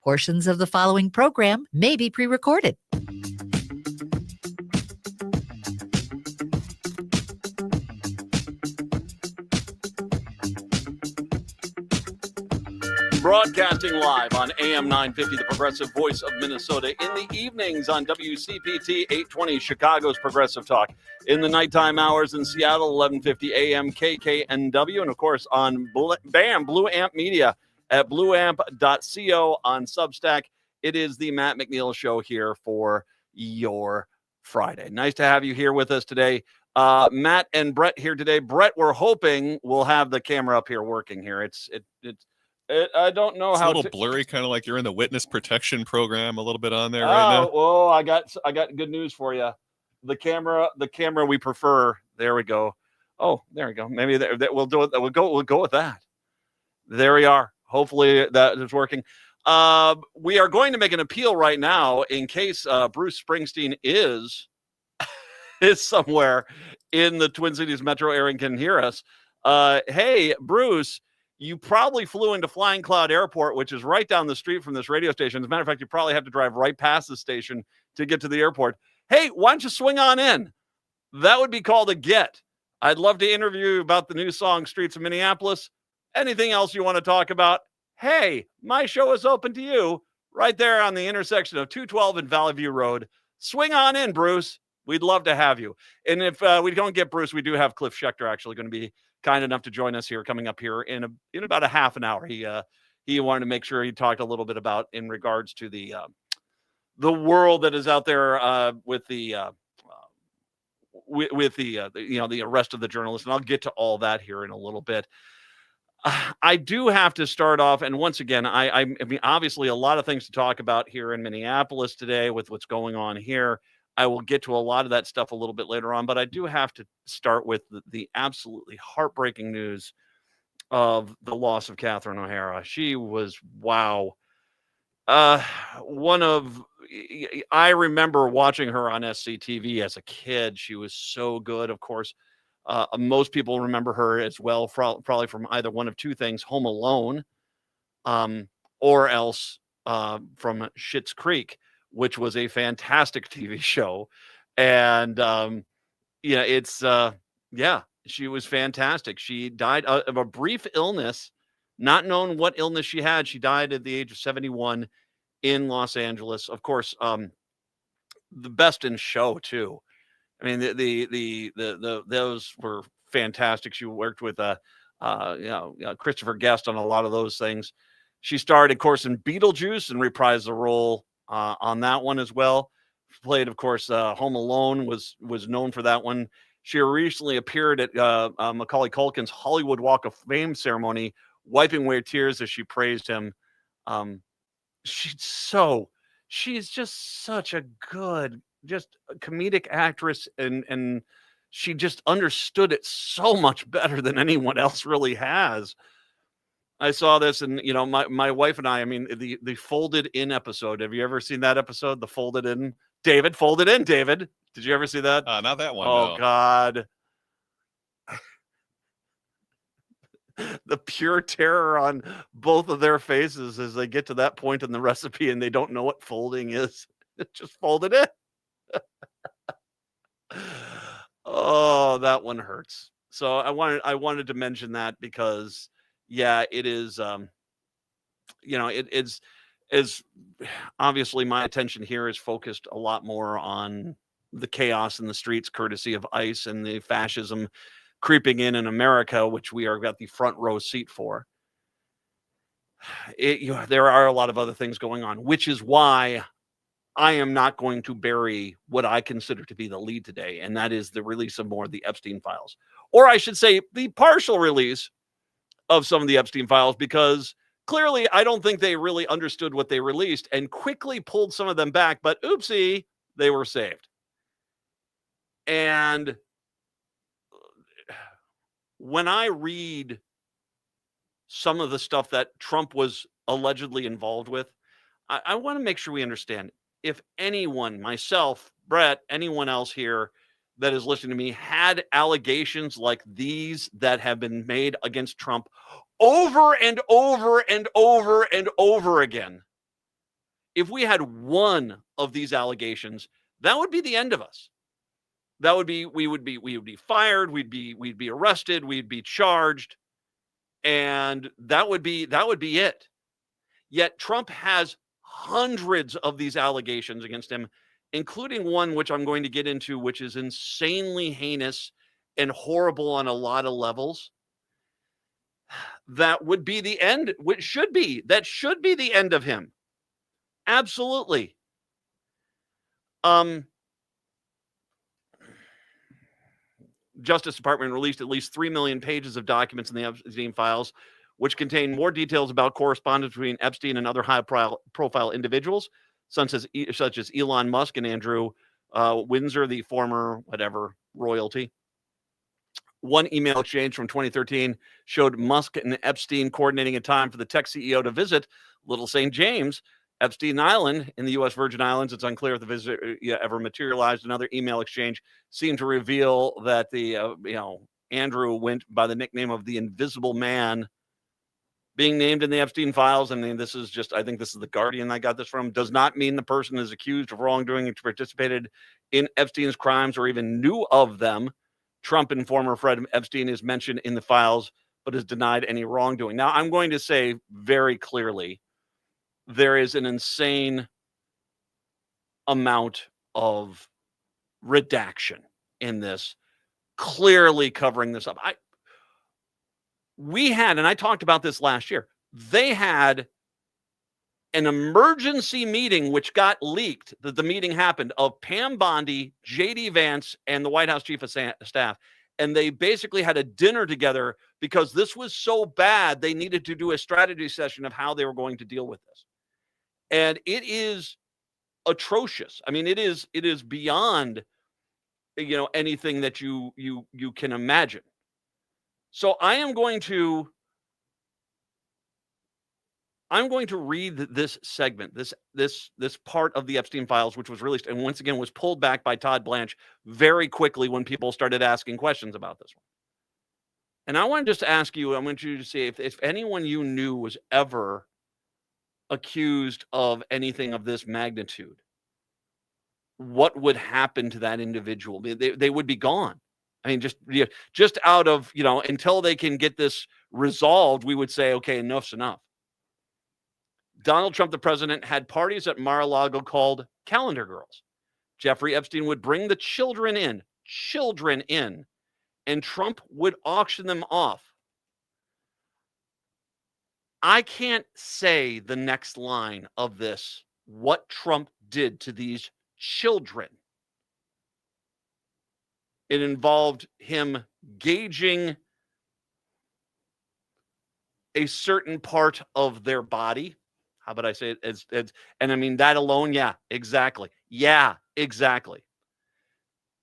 Portions of the following program may be pre-recorded. Broadcasting live on AM 950, the progressive voice of Minnesota. In the evenings on WCPT 820, Chicago's Progressive Talk. In the nighttime hours in Seattle, 1150 AM KKNW. And, of course, on Blue Amp Media at blueamp.co on Substack. It is the Matt McNeil Show here for your Friday. Nice to have you here with us today. Matt and Brett here today. Brett, we're hoping we'll have the camera up here working here. I don't know how. It's a little blurry, kind of like you're in the witness protection program a little bit on there right now. Oh, I got good news for you. The camera we prefer. There we go. Oh, there we go. Maybe we'll do it. We'll go with that. There we are. Hopefully that is working. We are going to make an appeal right now in case Bruce Springsteen is somewhere in the Twin Cities metro area and can hear us. Hey, Bruce. You probably flew into Flying Cloud Airport, which is right down the street from this radio station. As a matter of fact, you probably have to drive right past the station to get to the airport. Hey, why don't you swing on in? That would be called a get. I'd love to interview you about the new song, Streets of Minneapolis. Anything else you want to talk about? Hey, my show is open to you right there on the intersection of 212 and Valley View Road. Swing on in, Bruce. We'd love to have you. And if we don't get Bruce, we do have Cliff Schechter actually going to be kind enough to join us here, coming up here in about a half an hour. He wanted to make sure he talked a little bit about in regards to the world that is out there with the arrest of the journalist, and I'll get to all that here in a little bit. I do have to start off, and once again, I mean, obviously a lot of things to talk about here in Minneapolis today with what's going on here. I will get to a lot of that stuff a little bit later on, but I do have to start with the absolutely heartbreaking news of the loss of Catherine O'Hara. She was, wow. I remember watching her on SCTV as a kid. She was so good. Of course, most people remember her as well, probably from either one of two things, Home Alone, or else from Schitt's Creek, which was a fantastic TV show. And, she was fantastic. She died of a brief illness, not known what illness she had. She died at the age of 71 in Los Angeles. Of course, the best in show too. I mean, those were fantastic. She worked with Christopher Guest on a lot of those things. She starred, of course, in Beetlejuice and reprised the role on that one as well. Played, of course, Home Alone, was known for that one. She recently appeared at Macaulay Culkin's Hollywood Walk of Fame ceremony, wiping away tears as she praised him. She's just such a good, just a comedic actress, and she just understood it so much better than anyone else really has. I saw this, and my wife and I mean, the Folded In episode. Have you ever seen that episode? The Folded In, David. Folded In, David. Did you ever see that? Not that one. Oh, no. God. The pure terror on both of their faces as they get to that point in the recipe and they don't know what folding is. It's just folded in. Oh, that one hurts. So I wanted to mention that because, yeah, it is, it's obviously my attention here is focused a lot more on the chaos in the streets, courtesy of ICE and the fascism creeping in America, which we are got the front row seat for. There are a lot of other things going on, which is why I am not going to bury what I consider to be the lead today, and that is the release of more of the Epstein files. Or I should say the partial release of some of the Epstein files, because clearly I don't think they really understood what they released and quickly pulled some of them back, but oopsie, they were saved. And when I read some of the stuff that Trump was allegedly involved with, I want to make sure we understand. If anyone, myself, Brett, anyone else here that is listening to me had allegations like these that have been made against Trump over and over and over and over again, if we had one of these allegations, that would be the end of us. That would be we would be fired, we'd be arrested, we'd be charged, and that would be it. Yet Trump has hundreds of these allegations against him, including one which I'm going to get into, which is insanely heinous and horrible on a lot of levels. That would be the end, which should be the end of him. Absolutely. Justice Department released at least 3 million pages of documents in the Epstein files, which contain more details about correspondence between Epstein and other high-profile individuals, such as Elon Musk and Andrew Windsor, the former whatever royalty. One email exchange from 2013 showed Musk and Epstein coordinating a time for the tech CEO to visit Little St. James, Epstein Island in the U.S. Virgin Islands. It's unclear if the visit ever materialized. Another email exchange seemed to reveal that Andrew went by the nickname of the Invisible Man, being named in the Epstein files. I mean, I think this is the Guardian I got this from, does not mean the person is accused of wrongdoing and participated in Epstein's crimes or even knew of them. Trump and former Fred Epstein is mentioned in the files, but has denied any wrongdoing. Now, I'm going to say very clearly, there is an insane amount of redaction in this, clearly covering this up. And I talked about this last year, they had an emergency meeting which got leaked, that the meeting happened, of Pam Bondi, J.D. Vance, and the White House Chief of Staff. And they basically had a dinner together because this was so bad, they needed to do a strategy session of how they were going to deal with this. And it is atrocious. I mean, it is beyond, anything that you can imagine. So I'm going to read this segment, this part of the Epstein files, which was released and once again was pulled back by Todd Blanche very quickly when people started asking questions about this one. And I want to just ask you, I want you to see if anyone you knew was ever accused of anything of this magnitude, what would happen to that individual? They would be gone. I mean, just out of, until they can get this resolved, we would say, okay, enough's enough. Donald Trump, the president, had parties at Mar-a-Lago called Calendar Girls. Jeffrey Epstein would bring the children in, and Trump would auction them off. I can't say the next line of this, what Trump did to these children. It involved him gauging a certain part of their body. How about I say it as and I mean that alone? Yeah, exactly.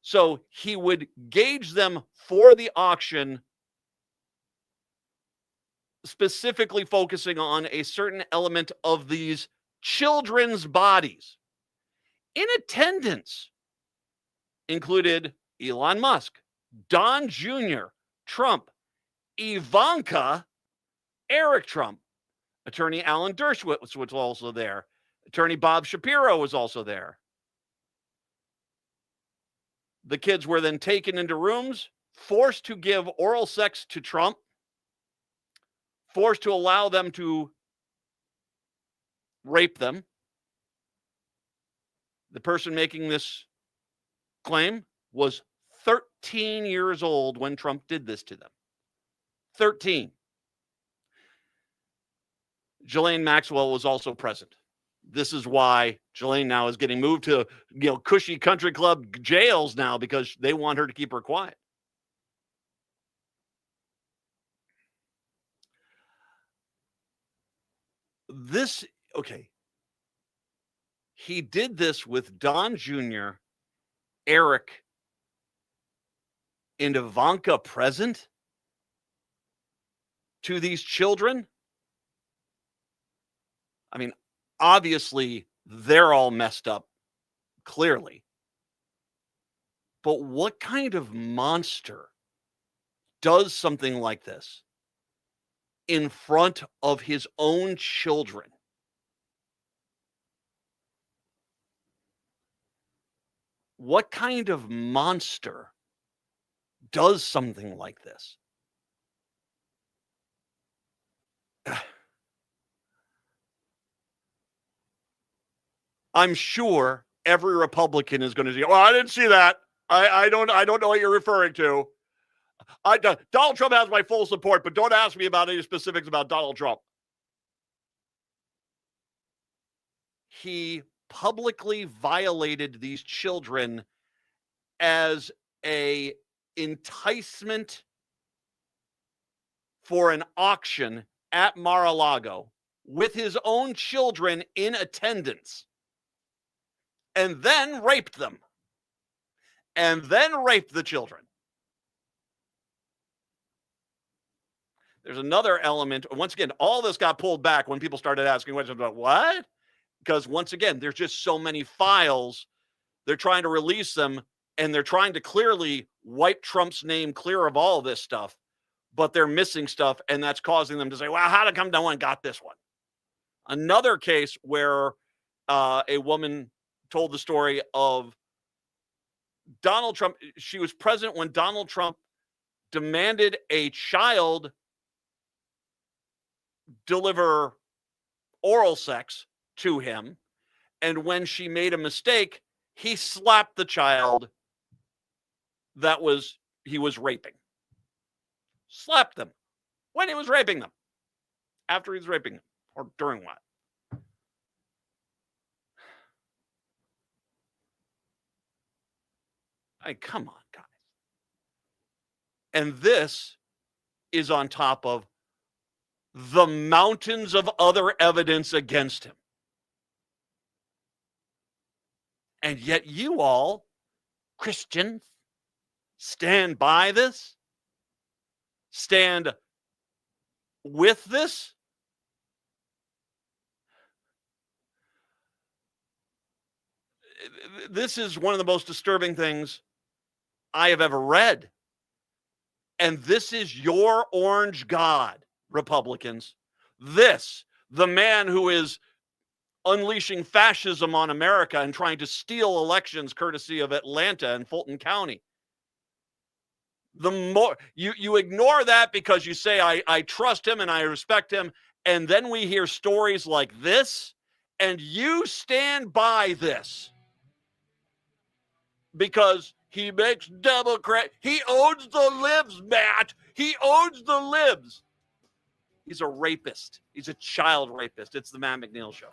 So he would gauge them for the auction, specifically focusing on a certain element of these children's bodies. In attendance included Elon Musk, Don Jr., Trump, Ivanka, Eric Trump, attorney Alan Dershowitz was also there. Attorney Bob Shapiro was also there. The kids were then taken into rooms, forced to give oral sex to Trump, forced to allow them to rape them. The person making this claim was 13 years old when Trump did this to them. 13. Ghislaine Maxwell was also present. This is why Ghislaine now is getting moved to, cushy country club jails now, because they want her to keep her quiet. He did this with Don Jr., Eric, and Ivanka present to these children. I mean, obviously, they're all messed up, clearly. But what kind of monster does something like this in front of his own children. What kind of monster does something like this? I'm sure every Republican is going to say, "Well, I didn't see that. I don't know what you're referring to. Donald Trump has my full support, but don't ask me about any specifics about Donald Trump." He publicly violated these children as a enticement for an auction at Mar-a-Lago with his own children in attendance, and then raped them, and then raped the children. There's another element. Once again, all this got pulled back when people started asking questions about what? Because once again, there's just so many files. They're trying to release them, and they're trying to clearly wipe Trump's name clear of all this stuff, but they're missing stuff, and that's causing them to say, well, how come no one got this one? Another case where a woman told the story of Donald Trump. She was present when Donald Trump demanded a child deliver oral sex to him, and when she made a mistake, he slapped the child that he was raping. Slapped them when he was raping them, after he was raping them, or during what? Come on, guys. And this is on top of the mountains of other evidence against him. And yet you all, Christians, stand by this? Stand with this? This is one of the most disturbing things I have ever read. And this is your orange God, Republicans. This, the man who is unleashing fascism on America and trying to steal elections courtesy of Atlanta and Fulton County. The more you ignore that because you say, I trust him and I respect him. And then we hear stories like this, and you stand by this because he makes Democrat. He owns the libs, Matt. He owns the libs. He's a rapist. He's a child rapist. It's the Matt McNeil Show.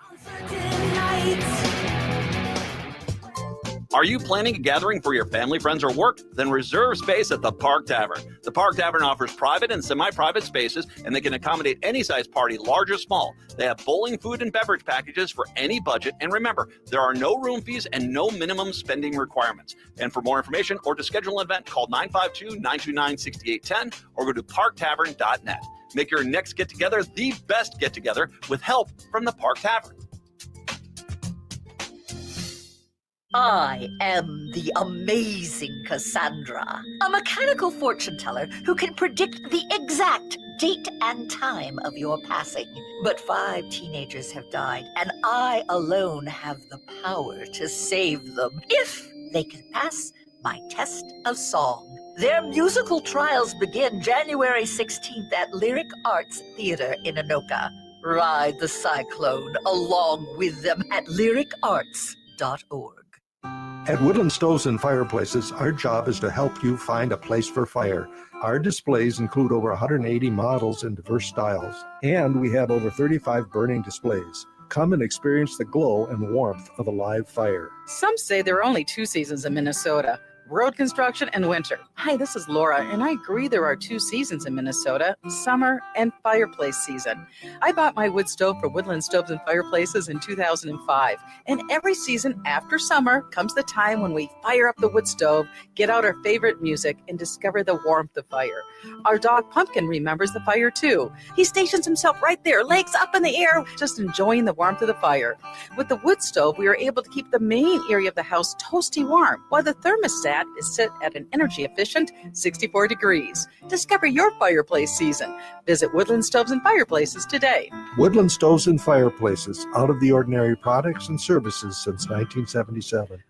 Are you planning a gathering for your family, friends, or work? Then reserve space at the Park Tavern. The Park Tavern offers private and semi-private spaces, and they can accommodate any size party, large or small. They have bowling, food, and beverage packages for any budget. And remember, there are no room fees and no minimum spending requirements. And for more information or to schedule an event, call 952-929-6810 or go to parktavern.net. Make your next get-together the best get-together with help from the Park Tavern. I am the amazing Cassandra, a mechanical fortune teller who can predict the exact date and time of your passing. But 5 teenagers have died, and I alone have the power to save them if they can pass my test of song. Their musical trials begin January 16th at Lyric Arts Theater in Anoka. Ride the cyclone along with them at lyricarts.org. At Woodland Stoves and Fireplaces, our job is to help you find a place for fire. Our displays include over 180 models in diverse styles, and we have over 35 burning displays. Come and experience the glow and warmth of a live fire. Some say there are only 2 seasons in Minnesota, road construction and winter. Hi, this is Laura, and I agree there are 2 seasons in Minnesota, summer and fireplace season. I bought my wood stove for Woodland Stoves and Fireplaces in 2005, and every season after summer comes the time when we fire up the wood stove, get out our favorite music, and discover the warmth of fire. Our dog Pumpkin remembers the fire too. He stations himself right there, legs up in the air, just enjoying the warmth of the fire. With the wood stove, we are able to keep the main area of the house toasty warm, while the thermostat that is set at an energy-efficient 64 degrees. Discover your fireplace season. Visit Woodland Stoves and Fireplaces today. Woodland Stoves and Fireplaces, out of the ordinary products and services since 1977.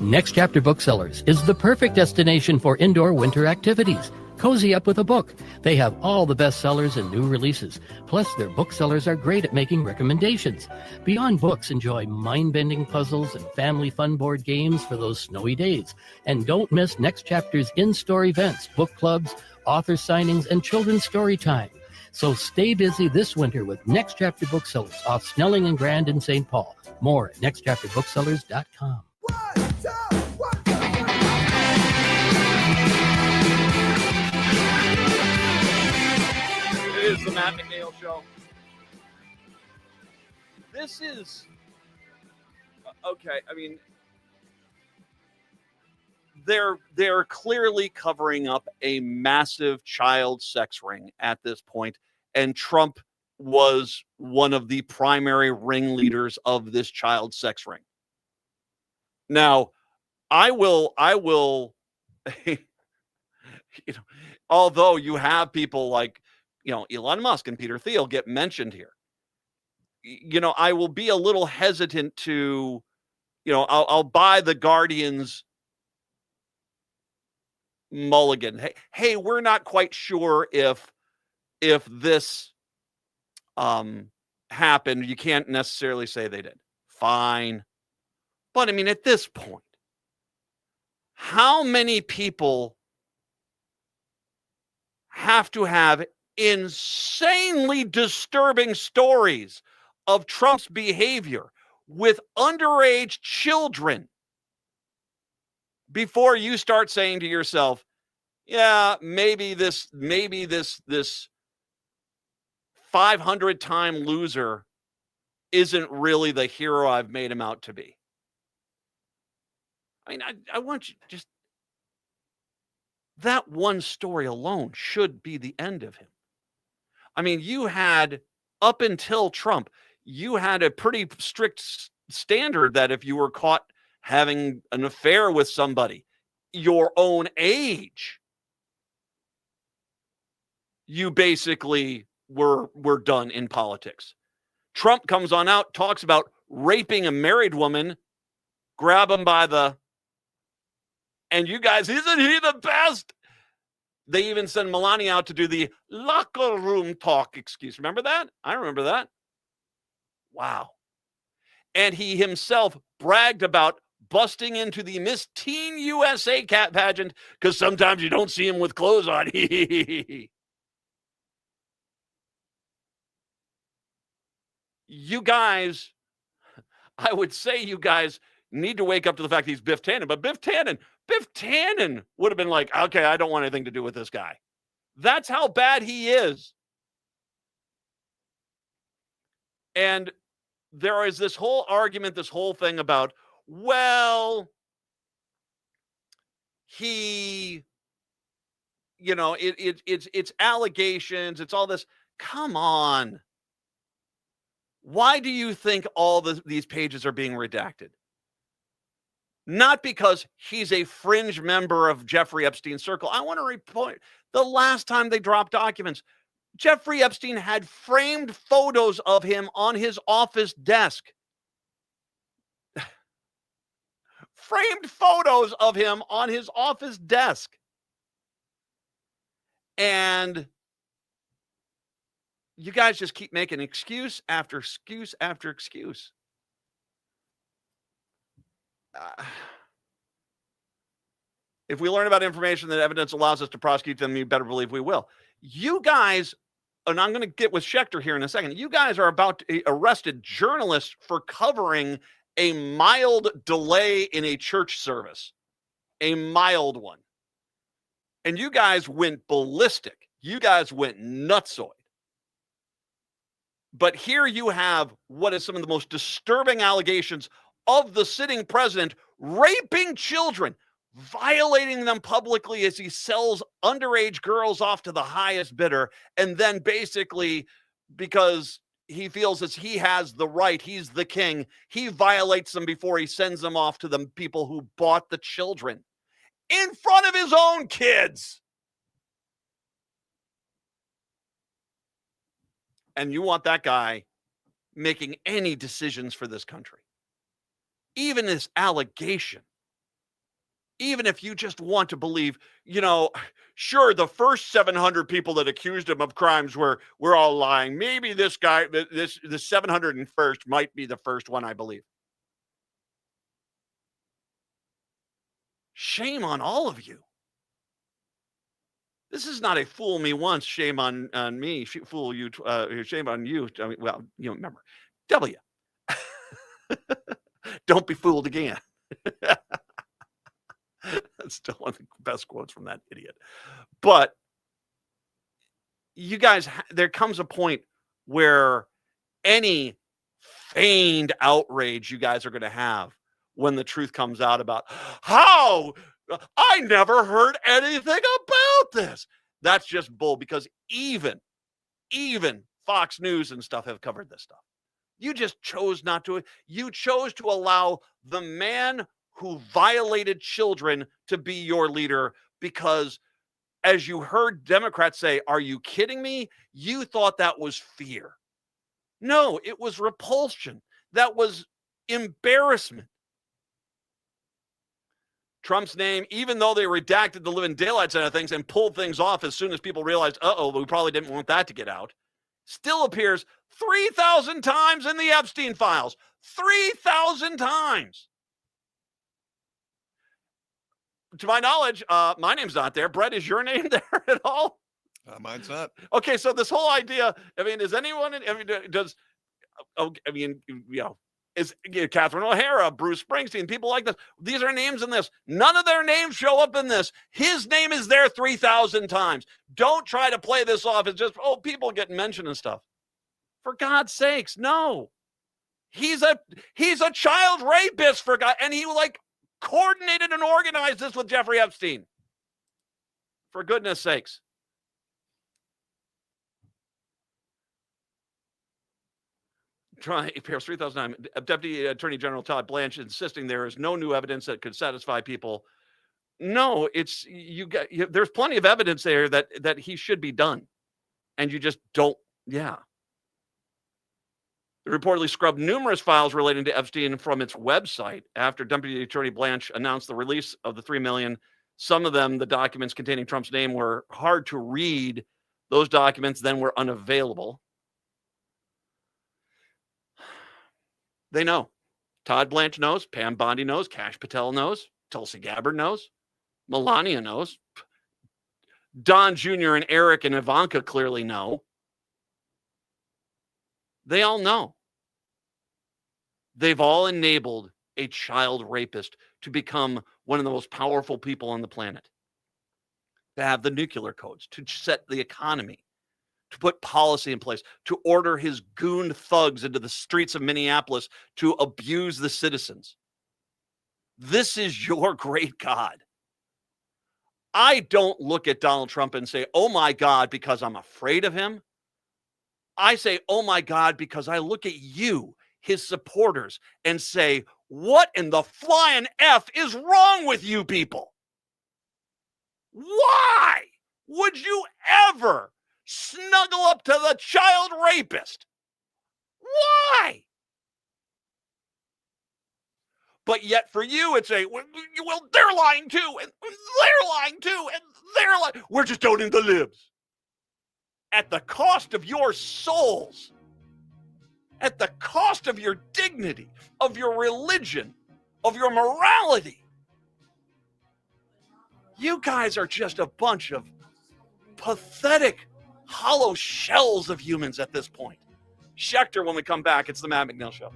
Next Chapter Booksellers is the perfect destination for indoor winter activities. Cozy up with a book. They have all the bestsellers and new releases. Plus, their booksellers are great at making recommendations. Beyond books, enjoy mind-bending puzzles and family fun board games for those snowy days. And don't miss Next Chapter's in-store events, book clubs, author signings, and children's story time. So stay busy this winter with Next Chapter Booksellers off Snelling and Grand in St. Paul. More at nextchapterbooksellers.com. It is the Matt McNeil Show. This is okay. I mean, they're clearly covering up a massive child sex ring at this point, and Trump was one of the primary ringleaders of this child sex ring. Now, I will, although you have people like, Elon Musk and Peter Thiel get mentioned here, I will be a little hesitant to, I'll buy the Guardian's mulligan. Hey, we're not quite sure if this happened. You can't necessarily say they did. Fine. But I mean, at this point, how many people have to have insanely disturbing stories of Trump's behavior with underage children before you start saying to yourself, yeah, maybe this 500-time loser isn't really the hero I've made him out to be. I mean, I want you just, that one story alone should be the end of him. I mean, you had, up until Trump, you had a pretty strict standard that if you were caught having an affair with somebody your own age, you basically were done in politics. Trump comes on out, talks about raping a married woman, grab him by the, and you guys, isn't he the best? They even send Melania out to do the locker room talk excuse. Remember that? I remember that. Wow. And he himself bragged about busting into the Miss Teen USA cat pageant because sometimes you don't see him with clothes on. You guys, I would say you guys need to wake up to the fact that he's Biff Tannen, but Biff Tannen would have been like, okay, I don't want anything to do with this guy. That's how bad he is. And there is this whole argument, this whole thing about, well, he, it's allegations, it's all this. Come on. Why do you think all these pages are being redacted? Not because he's a fringe member of Jeffrey Epstein's circle. I want to report the last time they dropped documents, Jeffrey Epstein had framed photos of him on his office desk. Framed photos of him on his office desk. And you guys just keep making excuse after excuse after excuse. If we learn about information that evidence allows us to prosecute them, you better believe we will. You guys and I'm going to get with Schechter here in a second. You guys are about to arrested journalists for covering a mild delay in a church service, a mild one. And you guys went ballistic. You guys went nutsoid. But here you have what is some of the most disturbing allegations of the sitting president raping children, violating them publicly as he sells underage girls off to the highest bidder. And then basically, because he feels as he has the right, he's the king, he violates them before he sends them off to the people who bought the children in front of his own kids. And you want that guy making any decisions for this country. Even this allegation, even if you just want to believe, sure, the first 700 people that accused him of crimes were all lying. Maybe this guy, the 701st might be the first one, I believe. Shame on all of you. This is not a fool me once, shame on me, fool you, shame on you. I mean, well, you remember, W. Don't be fooled again. That's still one of the best quotes from that idiot. But you guys, there comes a point where any feigned outrage you guys are going to have when the truth comes out about how I never heard anything about this. That's just bull, because even Fox News and stuff have covered this stuff. You just chose not to. You chose to allow the man who violated children to be your leader because, as you heard Democrats say, are you kidding me? You thought that was fear. No, it was repulsion. That was embarrassment. Trump's name, even though they redacted the living daylights out of things and pulled things off as soon as people realized, we probably didn't want that to get out, still appears 3,000 times in the Epstein files. 3,000 times. To my knowledge, my name's not there. Brett, is your name there at all? Mine's not. Okay, so this whole idea, is anyone, is Catherine O'Hara, Bruce Springsteen, people like this. These are names in this. None of their names show up in this. His name is there 3,000 times. Don't try to play this off as just, people getting mentioned and stuff. For God's sakes, no. He's a child rapist, for God, and he coordinated and organized this with Jeffrey Epstein. For goodness sakes. Appears 3,009. Deputy Attorney General Todd Blanche insisting there is no new evidence that could satisfy people. No, there's plenty of evidence there that he should be done, and you just don't. Yeah. It reportedly scrubbed numerous files relating to Epstein from its website after Deputy Attorney Blanche announced the release of the $3 million. Some of them, the documents containing Trump's name, were hard to read. Those documents then were unavailable. They know. Todd Blanche knows. Pam Bondi knows. Kash Patel knows. Tulsi Gabbard knows. Melania knows. Don Jr. and Eric and Ivanka clearly know. They all know. They've all enabled a child rapist to become one of the most powerful people on the planet. To have the nuclear codes, to set the economy, to put policy in place, to order his goon thugs into the streets of Minneapolis to abuse the citizens. This is your great God. I don't look at Donald Trump and say, oh my God, because I'm afraid of him. I say, oh my God, because I look at you, his supporters, and say, what in the flying F is wrong with you people? Why would you ever snuggle up to the child rapist? Why? But yet for you, it's they're lying too, and they're lying too, and they're lying. We're just owning the libs. At the cost of your souls, at the cost of your dignity, of your religion, of your morality. You guys are just a bunch of pathetic hollow shells of humans at this point. Schechter, when we come back, it's the Matt McNeil Show.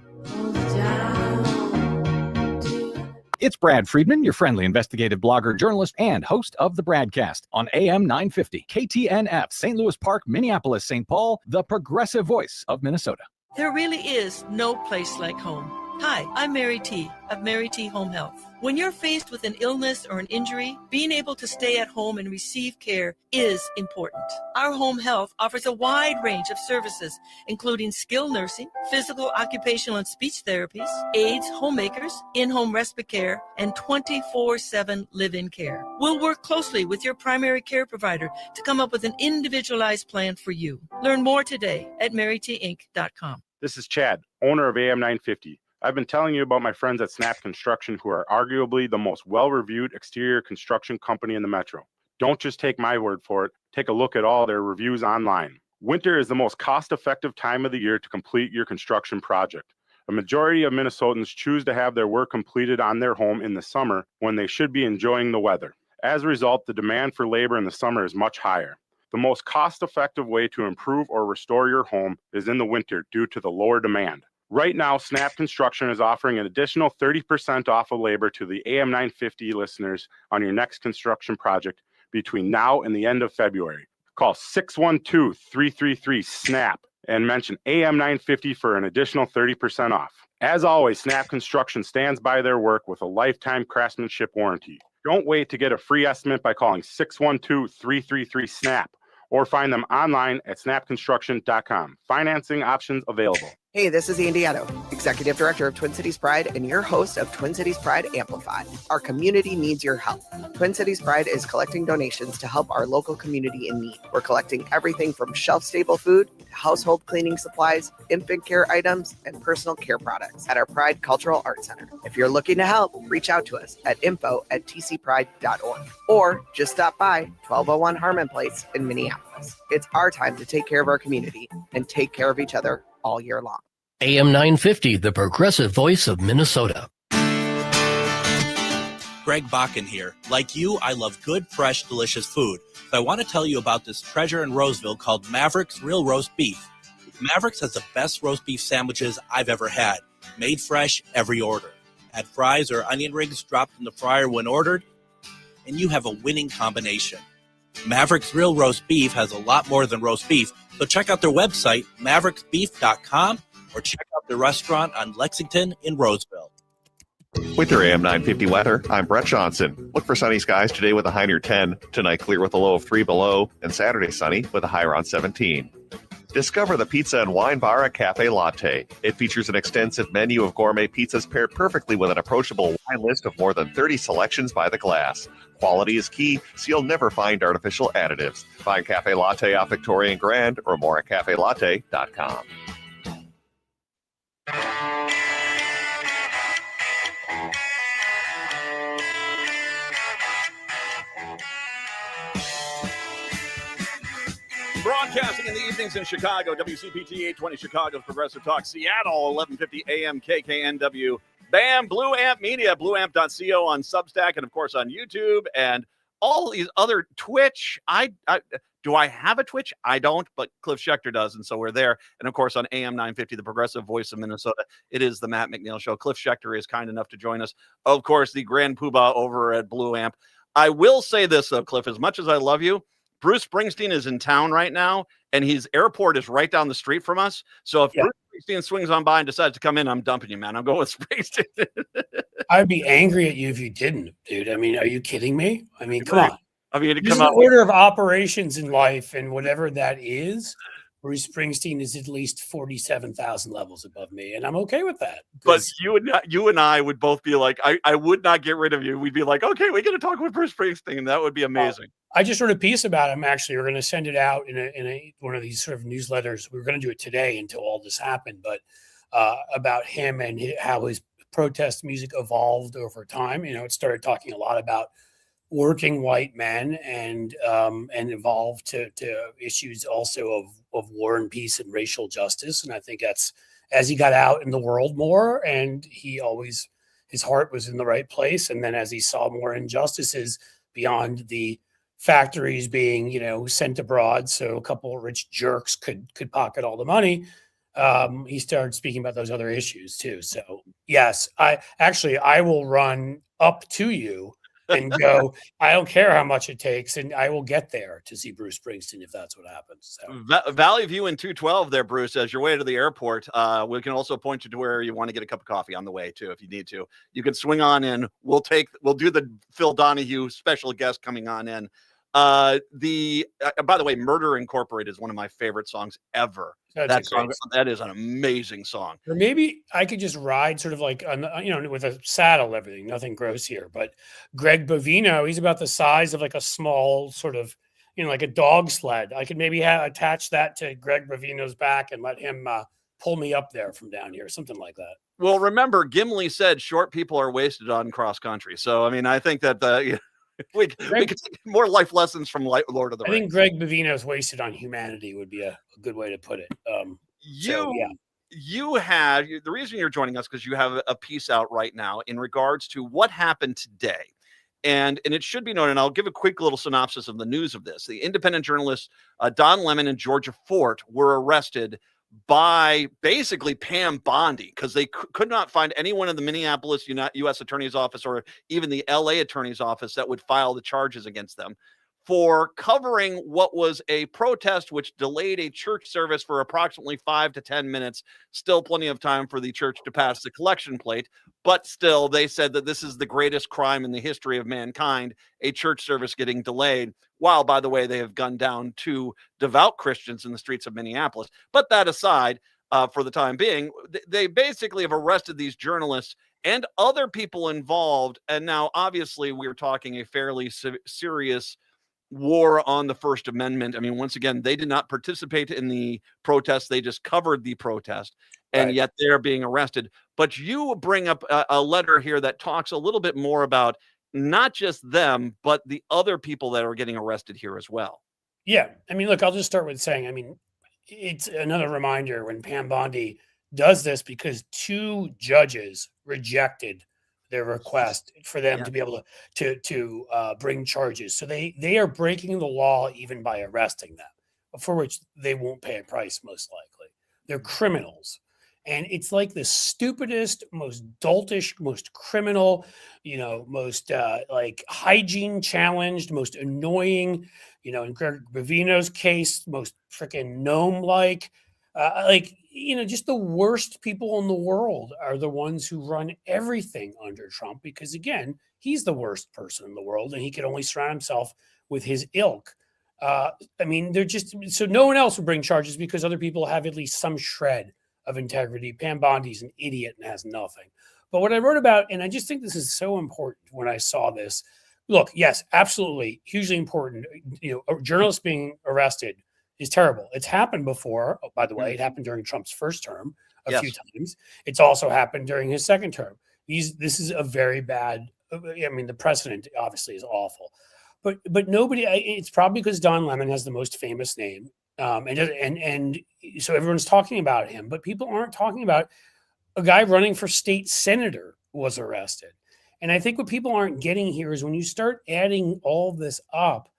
It's Brad Friedman, your friendly investigative blogger, journalist, and host of the Bradcast on AM 950, KTNF, St. Louis Park, Minneapolis, St. Paul, the progressive voice of Minnesota. There really is no place like home. Hi, I'm Mary T. of Mary T. Home Health. When you're faced with an illness or an injury, being able to stay at home and receive care is important. Our home health offers a wide range of services, including skilled nursing, physical, occupational, and speech therapies, aides, homemakers, in-home respite care, and 24/7 live-in care. We'll work closely with your primary care provider to come up with an individualized plan for you. Learn more today at marytinc.com. This is Chad, owner of AM 950. I've been telling you about my friends at Snap Construction, who are arguably the most well-reviewed exterior construction company in the metro. Don't just take my word for it. Take a look at all their reviews online. Winter is the most cost-effective time of the year to complete your construction project. A majority of Minnesotans choose to have their work completed on their home in the summer when they should be enjoying the weather. As a result, the demand for labor in the summer is much higher. The most cost-effective way to improve or restore your home is in the winter due to the lower demand. Right now, Snap Construction is offering an additional 30% off of labor to the AM 950 listeners on your next construction project between now and the end of February. Call 612-333-SNAP and mention AM 950 for an additional 30% off. As always, Snap Construction stands by their work with a lifetime craftsmanship warranty. Don't wait to get a free estimate by calling 612-333-SNAP or find them online at snapconstruction.com. Financing options available. Hey, this is Andy Otto, Executive Director of Twin Cities Pride and your host of Twin Cities Pride Amplified. Our community needs your help. Twin Cities Pride is collecting donations to help our local community in need. We're collecting everything from shelf-stable food to household cleaning supplies, infant care items, and personal care products at our Pride Cultural Arts Center. If you're looking to help, reach out to us at info@tcpride.org or just stop by 1201 Harmon Place in Minneapolis. It's our time to take care of our community and take care of each other all year long. AM 950, the progressive voice of Minnesota. Greg Bakken here. Like you, I love good, fresh, delicious food. So I want to tell you about this treasure in Roseville called Maverick's Real Roast Beef. Maverick's has the best roast beef sandwiches I've ever had. Made fresh every order. Add fries or onion rings dropped in the fryer when ordered, and you have a winning combination. Maverick's Real Roast Beef has a lot more than roast beef, so check out their website, mavericksbeef.com, or check out their restaurant on Lexington in Roseville. With your AM 950 weather, I'm Brett Johnson. Look for sunny skies today with a high near 10, tonight clear with a low of 3 below, and Saturday sunny with a high around 17. Discover the pizza and wine bar at Cafe Latte. It features an extensive menu of gourmet pizzas paired perfectly with an approachable wine list of more than 30 selections by the glass. Quality is key, so you'll never find artificial additives. Find Cafe Latte off Victoria and Grand or more at cafelatte.com. Broadcasting in the evenings in Chicago, WCPT 820 Chicago's Progressive Talk, Seattle, 1150 AM KKNW, BAM, Blue Amp Media, blueamp.co on Substack, and of course on YouTube, and all these other Twitch. Do I have a Twitch? I don't, but Cliff Schechter does, and so we're there. And of course on AM 950, the progressive voice of Minnesota, it is the Matt McNeil Show. Cliff Schechter is kind enough to join us. Of course, the Grand Poobah over at Blue Amp. I will say this, though, Cliff, as much as I love you, Bruce Springsteen is in town right now, and his airport is right down the street from us. So if Bruce Springsteen swings on by and decides to come in, I'm dumping you, man. I'm going with Springsteen. I'd be angry at you if you didn't, dude. I mean, are you kidding me? I mean, come on. I mean, There's an order of operations in life, and whatever that is, Bruce Springsteen is at least 47,000 levels above me, and I'm okay with that. But you and I would both be like, I would not get rid of you. We'd be like, okay, we're going to talk with Bruce Springsteen. That would be amazing. I just wrote a piece about him. Actually, we're going to send it out in one of these sort of newsletters. We were going to do it today until all this happened, but about him and how his protest music evolved over time. You know, it started talking a lot about working white men and evolved to issues also of war and peace and racial justice. And I think that's as he got out in the world more, and his heart was in the right place. And then as he saw more injustices beyond the factories being, sent abroad so a couple of rich jerks could pocket all the money. He started speaking about those other issues too. So yes, I will run up to you and go, I don't care how much it takes, and I will get there to see Bruce Springsteen if that's what happens. So Valley View and 212 there, Bruce, as your way to the airport. We can also point you to where you want to get a cup of coffee on the way too, if you need to. You can swing on in. We'll do the Phil Donahue special guest coming on in. By the way, Murder Incorporated is one of my favorite songs ever. That is an amazing song. Or maybe I could just ride sort of like with a saddle, everything, nothing gross here. But Greg Bovino, he's about the size of like a small sort of, like a dog sled. I could maybe attach that to Greg Bovino's back and let him pull me up there from down here, something like that. Well, remember, Gimli said short people are wasted on cross country. So, I mean, I think that we could take more life lessons from Lord of the Rings. I think Greg Bovino's wasted on humanity would be a good way to put it. You have the reason you're joining us because you have a piece out right now in regards to what happened today. And it should be noted, and I'll give a quick little synopsis of the news of this. The independent journalists Don Lemon and Georgia Fort were arrested by basically Pam Bondi because they could not find anyone in the Minneapolis U.S. Attorney's Office or even the L.A. Attorney's Office that would file the charges against them for covering what was a protest which delayed a church service for approximately 5 to 10 minutes. Still plenty of time for the church to pass the collection plate, but still they said that this is the greatest crime in the history of mankind, a church service getting delayed, while, by the way, they have gunned down 2 devout Christians in the streets of Minneapolis. But that aside, for the time being, they basically have arrested these journalists and other people involved. And now, obviously, we're talking a fairly serious war on the First Amendment. I mean, once again, they did not participate in the protest. They just covered the protest, and yet they're being arrested. But you bring up a letter here that talks a little bit more about not just them, but the other people that are getting arrested here as well. Yeah. I mean, look, I'll just start with saying, I mean, it's another reminder when Pam Bondi does this because 2 judges rejected their request for them to be able to bring charges. So they are breaking the law even by arresting them, for which they won't pay a price, most likely. They're criminals. And it's like the stupidest, most doltish, most criminal, most like hygiene challenged, most annoying, in Greg Bovino's case, most freaking gnome-like, just the worst people in the world are the ones who run everything under Trump, because again, he's the worst person in the world and he can only surround himself with his ilk. I mean, they're just, so no one else would bring charges because other people have at least some shred of integrity. Pam Bondi's an idiot and has nothing. But what I wrote about, and I just think this is so important when I saw this, look, yes, absolutely, hugely important. A journalist being arrested is terrible. It's happened before, by the way. It happened during Trump's first term a few times. It's also happened during his second term. This is a very bad, I mean, the precedent obviously is awful. But nobody, it's probably because Don Lemon has the most famous name. And so everyone's talking about him, but people aren't talking about a guy running for state senator was arrested. And I think what people aren't getting here is when you start adding all this up,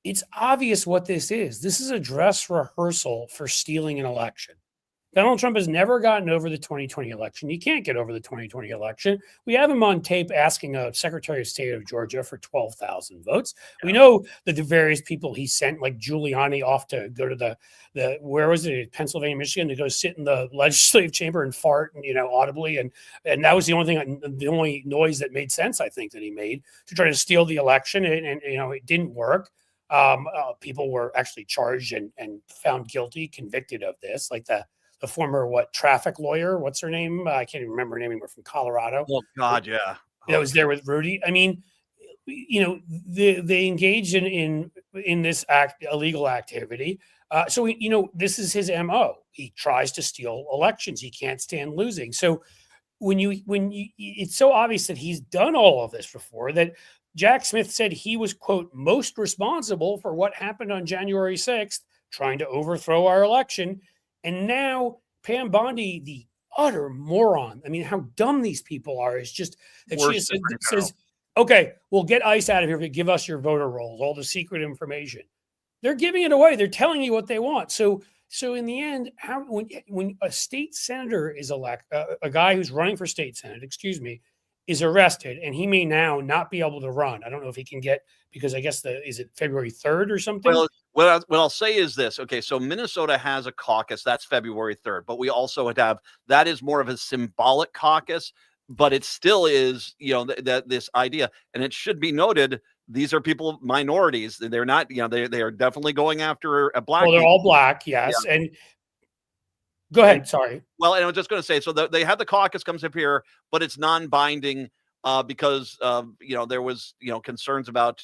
it's obvious what this is. This is a dress rehearsal for stealing an election. Donald Trump has never gotten over the 2020 election. He can't get over the 2020 election. We have him on tape asking a Secretary of State of Georgia for 12,000 votes. Yeah. We know that the various people he sent, like Giuliani, off to go to the where was it, Pennsylvania, Michigan, to go sit in the legislative chamber and fart, audibly, and that was the only noise that made sense, I think, that he made to try to steal the election, and it didn't work. People were actually charged and found guilty, convicted of this, like the former traffic lawyer, what's her name? I can't even remember her name anymore, from Colorado. Oh God, yeah. That was there with Rudy. I mean, they engaged in this illegal activity. So this is his MO. He tries to steal elections. He can't stand losing. So when you it's so obvious that he's done all of this before, that Jack Smith said he was, quote, most responsible for what happened on January 6th, trying to overthrow our election. And now Pam Bondi, the utter moron. I mean, how dumb these people are, is just that she says Okay, well, get ICE out of here. Give us your voter rolls, all the secret information. They're giving it away. They're telling you what they want. So in the end, how when a state senator is a guy who's running for state senate, excuse me, is arrested, and he may now not be able to run. I don't know if he can get, because I guess is it February 3rd or something? Well, what I'll say is this. Okay, so Minnesota has a caucus. That's February 3rd. But we also have, that is more of a symbolic caucus, but it still is, that this idea. And it should be noted, these are people, minorities. They're not, they are definitely going after a black. Well, they're all black, yes. Yeah. And go ahead. Sorry. Well, and I was just going to say, so they had the caucus comes up here, but it's non-binding because there was concerns about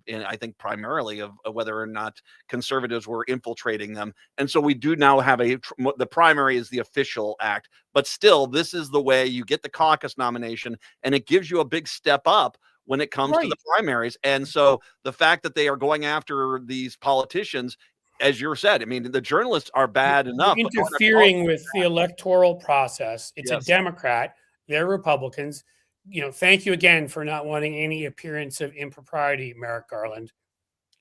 and I think primarily of whether or not conservatives were infiltrating them, and so we do now have the primary is the official act, but still this is the way you get the caucus nomination, and it gives you a big step up when it comes to the primaries. And so the fact that they are going after these politicians, as you said, I mean, the journalists are bad enough. Interfering with the electoral process. It's Yes. a Democrat. They're Republicans. Thank you again for not wanting any appearance of impropriety, Merrick Garland.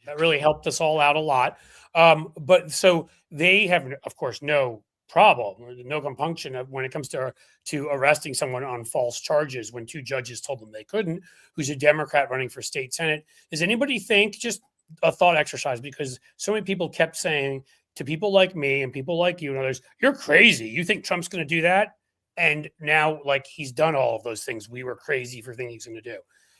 That really helped us all out a lot. But so they have, of course, no problem, or no compunction when it comes to arresting someone on false charges when two judges told them they couldn't, who's a Democrat running for state senate. Does anybody think, just a thought exercise, because so many people kept saying to people like me and people like you and others, you're crazy. You think Trump's going to do that? And now, like, he's done all of those things we were crazy for thinking he's going to do.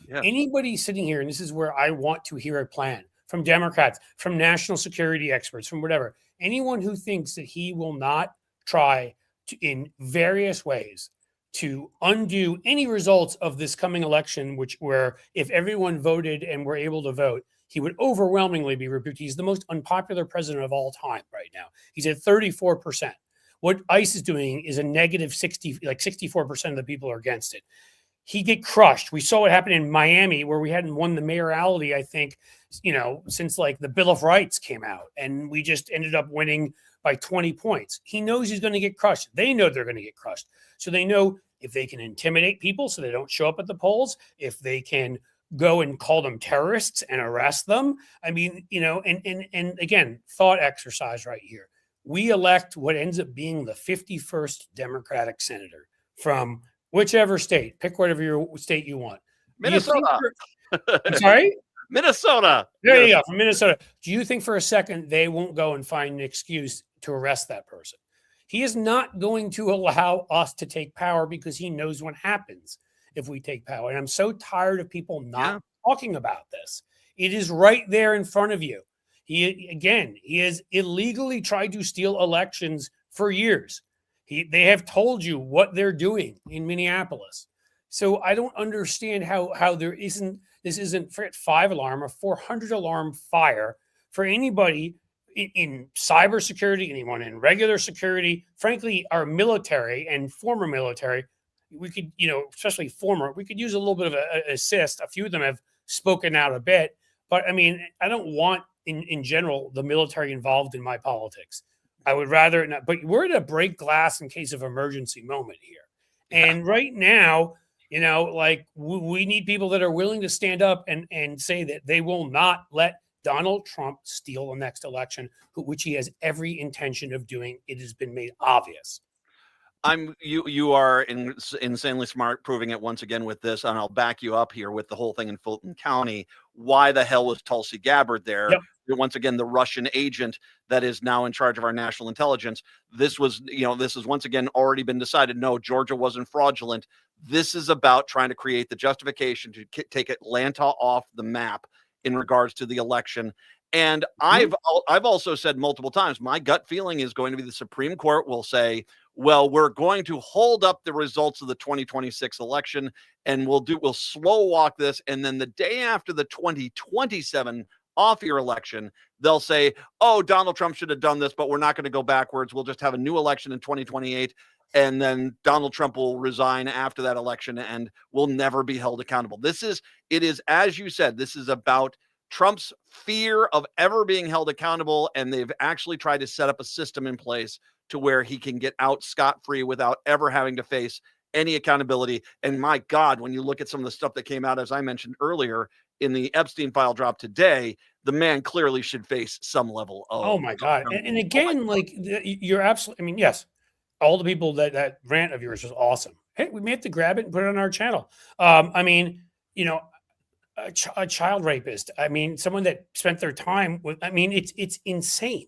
Yeah. Anybody sitting here, and this is where I want to hear a plan from Democrats, from national security experts, from whatever, anyone who thinks that he will not try to, in various ways, to undo any results of this coming election, where if everyone voted and were able to vote, he would overwhelmingly be rebuked. He's the most unpopular president of all time right now. He's at 34%. What ICE is doing is a negative 60, like 64% of the people are against it. He'd get crushed. We saw what happened in Miami, where we hadn't won the mayoralty, I think, since like the Bill of Rights came out, and we just ended up winning by 20 points. He knows he's going to get crushed. They know they're going to get crushed. So they know if they can intimidate people so they don't show up at the polls, if they can go and call them terrorists and arrest them. I mean, and again, thought exercise right here. We elect what ends up being the 51st Democratic senator from whichever state. Pick whatever your state you want. Minnesota. I'm sorry? Minnesota. There you go, from Minnesota. Do you think for a second they won't go and find an excuse to arrest that person? He is not going to allow us to take power, because he knows what happens if we take power. And I'm so tired of people not talking about this. It is right there in front of you. He has illegally tried to steal elections for years. They have told you what they're doing in Minneapolis. So I don't understand how this isn't for 5 alarm or 400 alarm fire for anybody in cybersecurity, anyone in regular security, frankly, our military and former military. We could, especially former, we could use a little bit of an assist. A few of them have spoken out a bit, but I mean, I don't want in general the military involved in my politics. I would rather not, but we're at a break glass in case of emergency moment here. And right now, we need people that are willing to stand up and say that they will not let Donald Trump steal the next election, which he has every intention of doing. It has been made obvious. You are insanely smart, proving it once again with this, and I'll back you up here with the whole thing in Fulton County. Why the hell was Tulsi Gabbard there? Yep. Once again, the Russian agent that is now in charge of our national intelligence. This is once again already been decided. No, Georgia wasn't fraudulent. This is about trying to create the justification to take Atlanta off the map in regards to the election. And I've also said multiple times, my gut feeling is going to be the Supreme Court will say, well, we're going to hold up the results of the 2026 election, and we'll slow walk this. And then the day after the 2027 off-year election, they'll say, oh, Donald Trump should have done this, but we're not going to go backwards. We'll just have a new election in 2028. And then Donald Trump will resign after that election and will never be held accountable. It is, as you said, this is about Trump's fear of ever being held accountable. And they've actually tried to set up a system in place to where he can get out scot-free without ever having to face any accountability. And my God, when you look at some of the stuff that came out, as I mentioned earlier, in the Epstein file drop today, the man clearly should face some level of. Oh my God. And again, like you're absolutely, I mean, yes, all the people that rant of yours was awesome. Hey, we may have to grab it and put it on our channel. I mean, you know, a child rapist. I mean, someone that spent their time with, I mean, it's insane.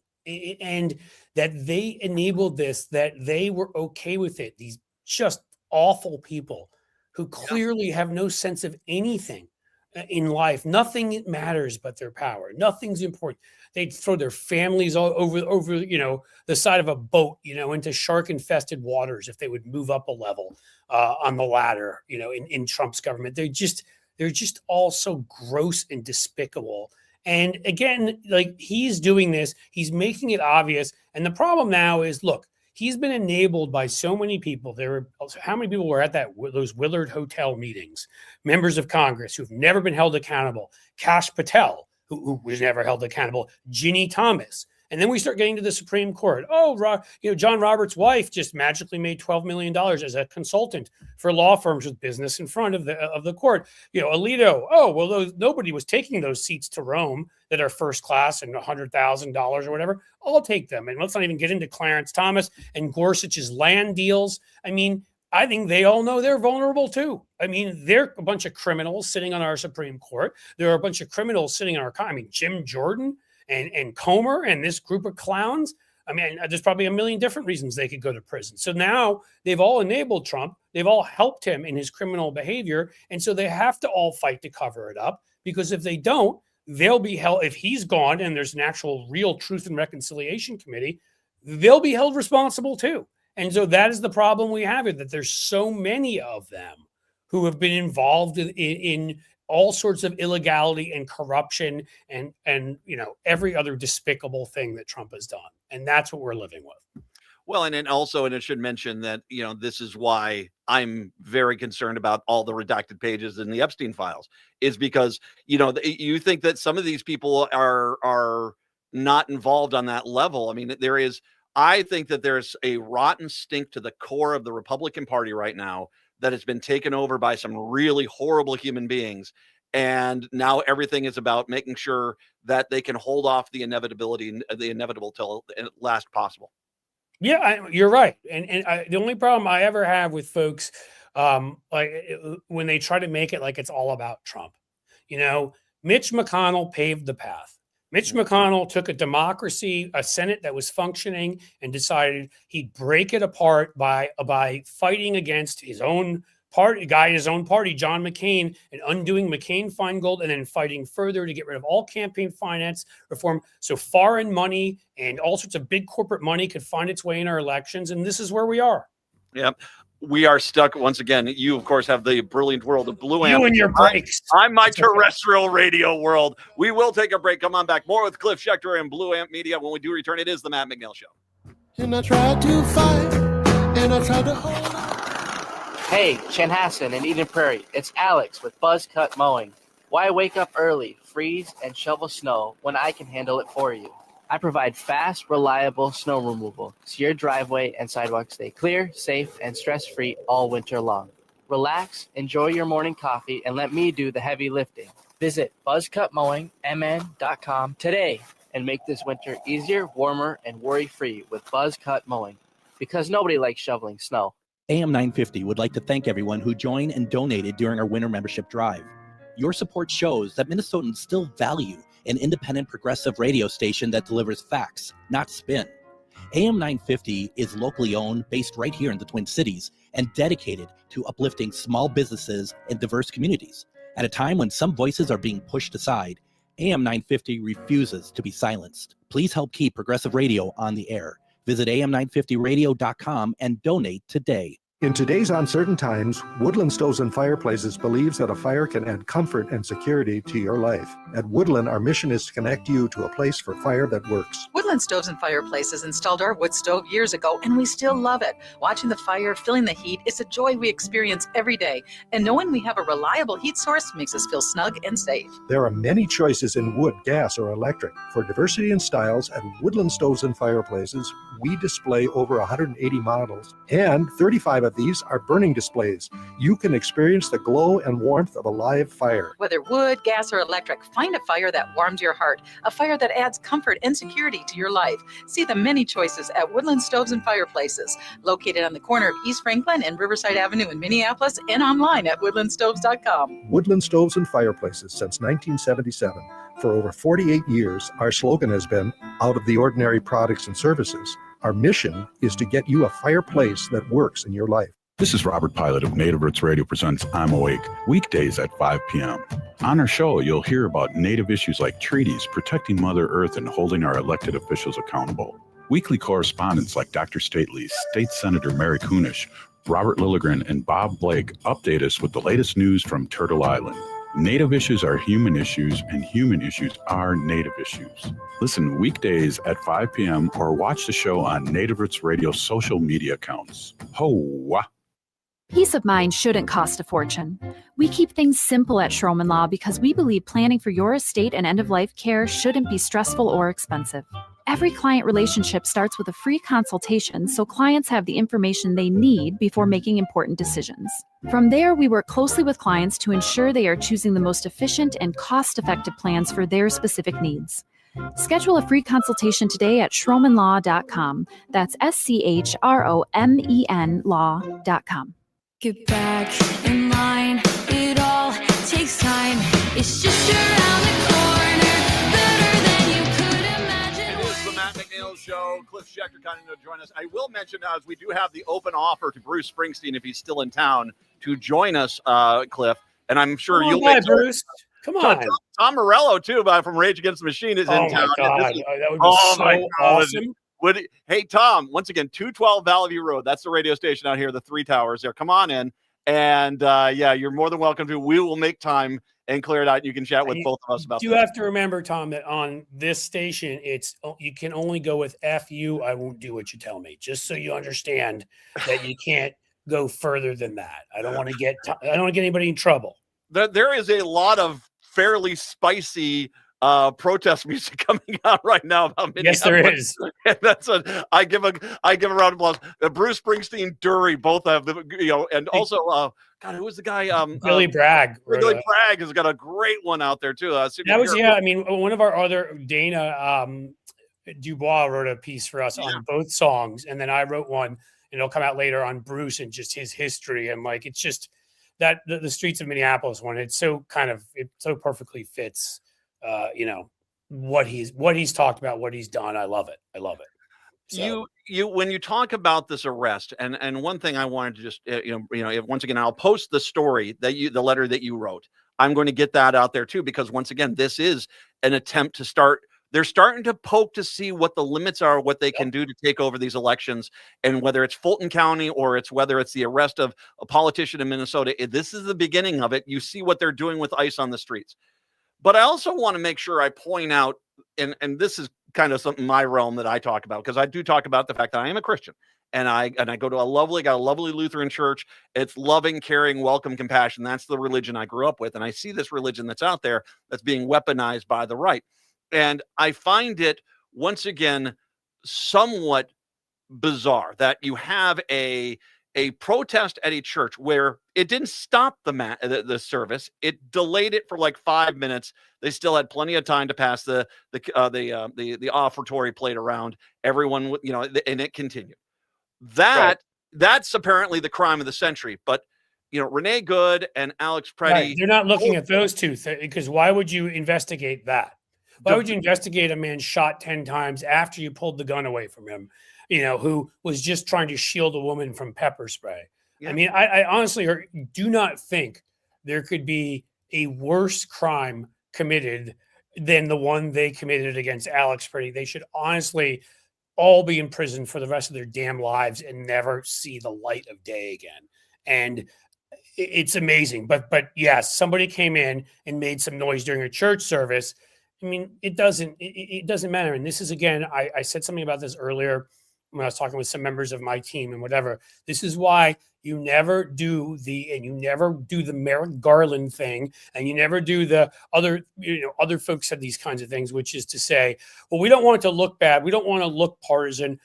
And that they enabled this, that they were okay with it. These just awful people who clearly have no sense of anything in life. Nothing matters but their power. Nothing's important. They'd throw their families all over, you know, the side of a boat, you know, into shark infested waters if they would move up a level on the ladder, you know, in Trump's government. They're just all so gross and despicable. And again, like he's doing this, he's making it obvious. And the problem now is, look, he's been enabled by so many people. How many people were at those Willard Hotel meetings? Members of Congress who've never been held accountable. Kash Patel, who was never held accountable. Ginny Thomas. And then we start getting to the Supreme Court. Oh, you know, John Roberts' wife just magically made $12 million as a consultant for law firms with business in front of the court. You know, Alito. Oh, well, nobody was taking those seats to Rome that are first class and $100,000 or whatever. I'll take them. And let's not even get into Clarence Thomas and Gorsuch's land deals. I mean, I think they all know they're vulnerable too. I mean, they're a bunch of criminals sitting on our Supreme Court. There are a bunch of criminals sitting on our. I mean, Jim Jordan and Comer and this group of clowns. I mean, there's probably a million different reasons they could go to prison. So now they've all enabled Trump. They've all helped him in his criminal behavior. And so they have to all fight to cover it up, because if they don't, they'll be held. If he's gone and there's an actual real Truth and Reconciliation Committee, they'll be held responsible too. And so that is the problem we have, is that there's so many of them who have been involved in all sorts of illegality and corruption and you know, every other despicable thing that Trump has done. And that's what we're living with. Well, and it should mention that, you know, this is why I'm very concerned about all the redacted pages in the Epstein files, is because, you know, you think that some of these people are not involved on that level. I mean, I think that there's a rotten stink to the core of the Republican Party right now that has been taken over by some really horrible human beings. And now everything is about making sure that they can hold off the inevitable till the last possible. Yeah, you're right. And the only problem I ever have with folks, when they try to make it like it's all about Trump, you know, Mitch McConnell paved the path. Mitch McConnell took a democracy, a Senate that was functioning, and decided he'd break it apart by fighting against his own party, John McCain, and undoing McCain-Feingold, and then fighting further to get rid of all campaign finance reform, so foreign money and all sorts of big corporate money could find its way in our elections. And this is where we are. Yeah. We are stuck once again. You, of course, have the brilliant world of Blue Amp. You and your breaks. I'm my terrestrial radio world. We will take a break. Come on back. More with Cliff Schechter and Blue Amp Media. When we do return, it is the Matt McNeil Show. And I tried to fight, and I tried to hold on. Hey, Chanhassen and Eden Prairie. It's Alex with Buzz Cut Mowing. Why wake up early, freeze, and shovel snow when I can handle it for you? I provide fast, reliable snow removal, so your driveway and sidewalks stay clear, safe, and stress-free all winter long. Relax, enjoy your morning coffee, and let me do the heavy lifting. Visit buzzcutmowingmn.com today and make this winter easier, warmer, and worry-free with Buzz Cut Mowing, because nobody likes shoveling snow. AM 950 would like to thank everyone who joined and donated during our winter membership drive. Your support shows that Minnesotans still value an independent progressive radio station that delivers facts, not spin. AM 950 is locally owned, based right here in the Twin Cities, and dedicated to uplifting small businesses and diverse communities. At a time when some voices are being pushed aside, AM 950 refuses to be silenced. Please help keep progressive radio on the air. Visit am950radio.com and donate today. In today's uncertain times, Woodland Stoves and Fireplaces believes that a fire can add comfort and security to your life. At Woodland, our mission is to connect you to a place for fire that works. Woodland Woodland Stoves and Fireplaces installed our wood stove years ago, and we still love it. Watching the fire, feeling the heat, is a joy we experience every day. And knowing we have a reliable heat source makes us feel snug and safe. There are many choices in wood, gas, or electric. For diversity in styles at Woodland Stoves and Fireplaces, we display over 180 models, and 35 of these are burning displays. You can experience the glow and warmth of a live fire. Whether wood, gas, or electric, find a fire that warms your heart, a fire that adds comfort and security to your life. See the many choices at Woodland Stoves and Fireplaces, located on the corner of East Franklin and Riverside Avenue in Minneapolis, and online at woodlandstoves.com. Woodland Stoves and Fireplaces since 1977. For over 48 years, our slogan has been, out of the ordinary products and services. Our mission is to get you a fireplace that works in your life. This is Robert Pilot of Native Roots Radio presents I'm Awake, weekdays at 5 p.m. On our show, you'll hear about Native issues like treaties, protecting Mother Earth, and holding our elected officials accountable. Weekly correspondents like Dr. Stately, State Senator Mary Kunesh, Robert Lilligren, and Bob Blake update us with the latest news from Turtle Island. Native issues are human issues, and human issues are Native issues. Listen weekdays at 5 p.m. or watch the show on Native Roots Radio social media accounts. Ho-wah! Peace of mind shouldn't cost a fortune. We keep things simple at Schroman Law because we believe planning for your estate and end-of-life care shouldn't be stressful or expensive. Every client relationship starts with a free consultation so clients have the information they need before making important decisions. From there, we work closely with clients to ensure they are choosing the most efficient and cost-effective plans for their specific needs. Schedule a free consultation today at schromenlaw.com. That's SCHROMEN law.com. Get back in line, it all takes time. It's just around the corner, better than you could imagine. It is the Matt McNeil Show. Cliff Schechter coming to join us. I will mention as we do have the open offer to Bruce Springsteen if he's still in town to join us, Cliff. And I'm sure you'll get Bruce. Come on. Tom Morello, too, from Rage Against the Machine is in town. Oh, my God. That would be so awesome. Hey, Tom, once again, 212 Valley View Road. That's the radio station out here, the Three Towers there. Come on in. And, yeah, you're more than welcome to. We will make time and clear it out. You can chat with both of us about that. You have to remember, Tom, that on this station, you can only go with F you. I won't do what you tell me. Just so you understand that you can't go further than that. I don't want to get anybody in trouble. There is a lot of fairly spicy protest music coming out right now about Minneapolis. Yes, there is. And that's I give a round of applause. Bruce Springsteen, Dury, both have them, and also God, who was the guy? Billy Bragg. Billy Bragg has got a great one out there too. That was I mean, one of our other Dana Dubois wrote a piece for us on both songs, and then I wrote one, and it'll come out later on Bruce and just his history, and like it's just that the Streets of Minneapolis one. It so perfectly fits. What he's talked about, what he's done. I love it. So. You when you talk about this arrest, and one thing I wanted to just once again, I'll post the story the letter that you wrote. I'm going to get that out there too, because once again, this is an attempt to start. They're starting to poke to see what the limits are, what they can do to take over these elections, and whether it's Fulton County or whether it's the arrest of a politician in Minnesota. This is the beginning of it. You see what they're doing with ICE on the streets. But I also want to make sure I point out, and this is kind of something in my realm that I talk about, because I do talk about the fact that I am a Christian, and I go to a lovely Lutheran church. It's loving, caring, welcome, compassion. That's the religion I grew up with, and I see this religion that's out there that's being weaponized by the right, and I find it once again somewhat bizarre that you have a protest at a church where it didn't stop the service. It delayed it for like 5 minutes. They still had plenty of time to pass the offertory plate around. Everyone, and it continued. That's apparently the crime of the century. But Renee Good and Alex Preddy, right. They're not looking at those two because why would you investigate that? Why would you investigate a man shot 10 times after you pulled the gun away from him? Who was just trying to shield a woman from pepper spray. Yeah. I mean, I honestly do not think there could be a worse crime committed than the one they committed against Alex Preddy. They should honestly all be in prison for the rest of their damn lives and never see the light of day again. And it's amazing. But yes, somebody came in and made some noise during a church service. I mean, it doesn't matter. And this is, again, I said something about this earlier when I was talking with some members of my team and whatever. This is why you never do the Merrick Garland thing, and you never do the other folks said these kinds of things, which is to say, well, we don't want it to look bad. We don't want to look partisan.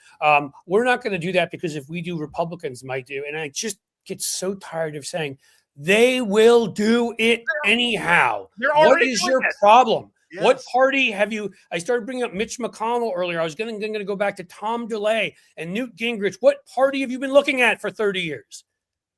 We're not going to do that because if we do, Republicans might do. And I just get so tired of saying they will do it anyhow. What is your problem? Yes. What party have you? I started bringing up Mitch McConnell earlier. I was going to go back to Tom DeLay and Newt Gingrich. What party have you been looking at for 30 years?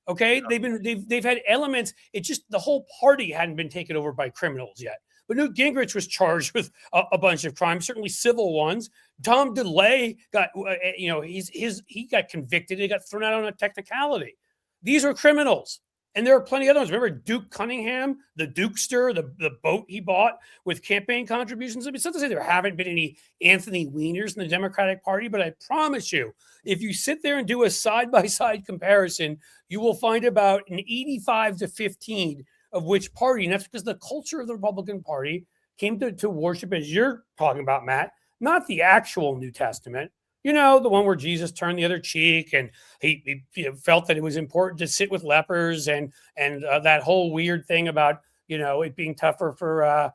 Okay, they've had elements. It just the whole party hadn't been taken over by criminals yet. But Newt Gingrich was charged with a bunch of crimes, certainly civil ones. Tom DeLay got, he got convicted. He got thrown out on a technicality. These are criminals. And there are plenty of other ones. Remember Duke Cunningham, the Dukester, the boat he bought with campaign contributions? I mean, it's not to say there haven't been any Anthony Wieners in the Democratic Party, but I promise you, if you sit there and do a side-by-side comparison, you will find about an 85 to 15 of which party. And that's because the culture of the Republican Party came to worship, as you're talking about, Matt, not the actual New Testament. You know, the one where Jesus turned the other cheek, and he felt that it was important to sit with lepers, and that whole weird thing about, it being tougher for a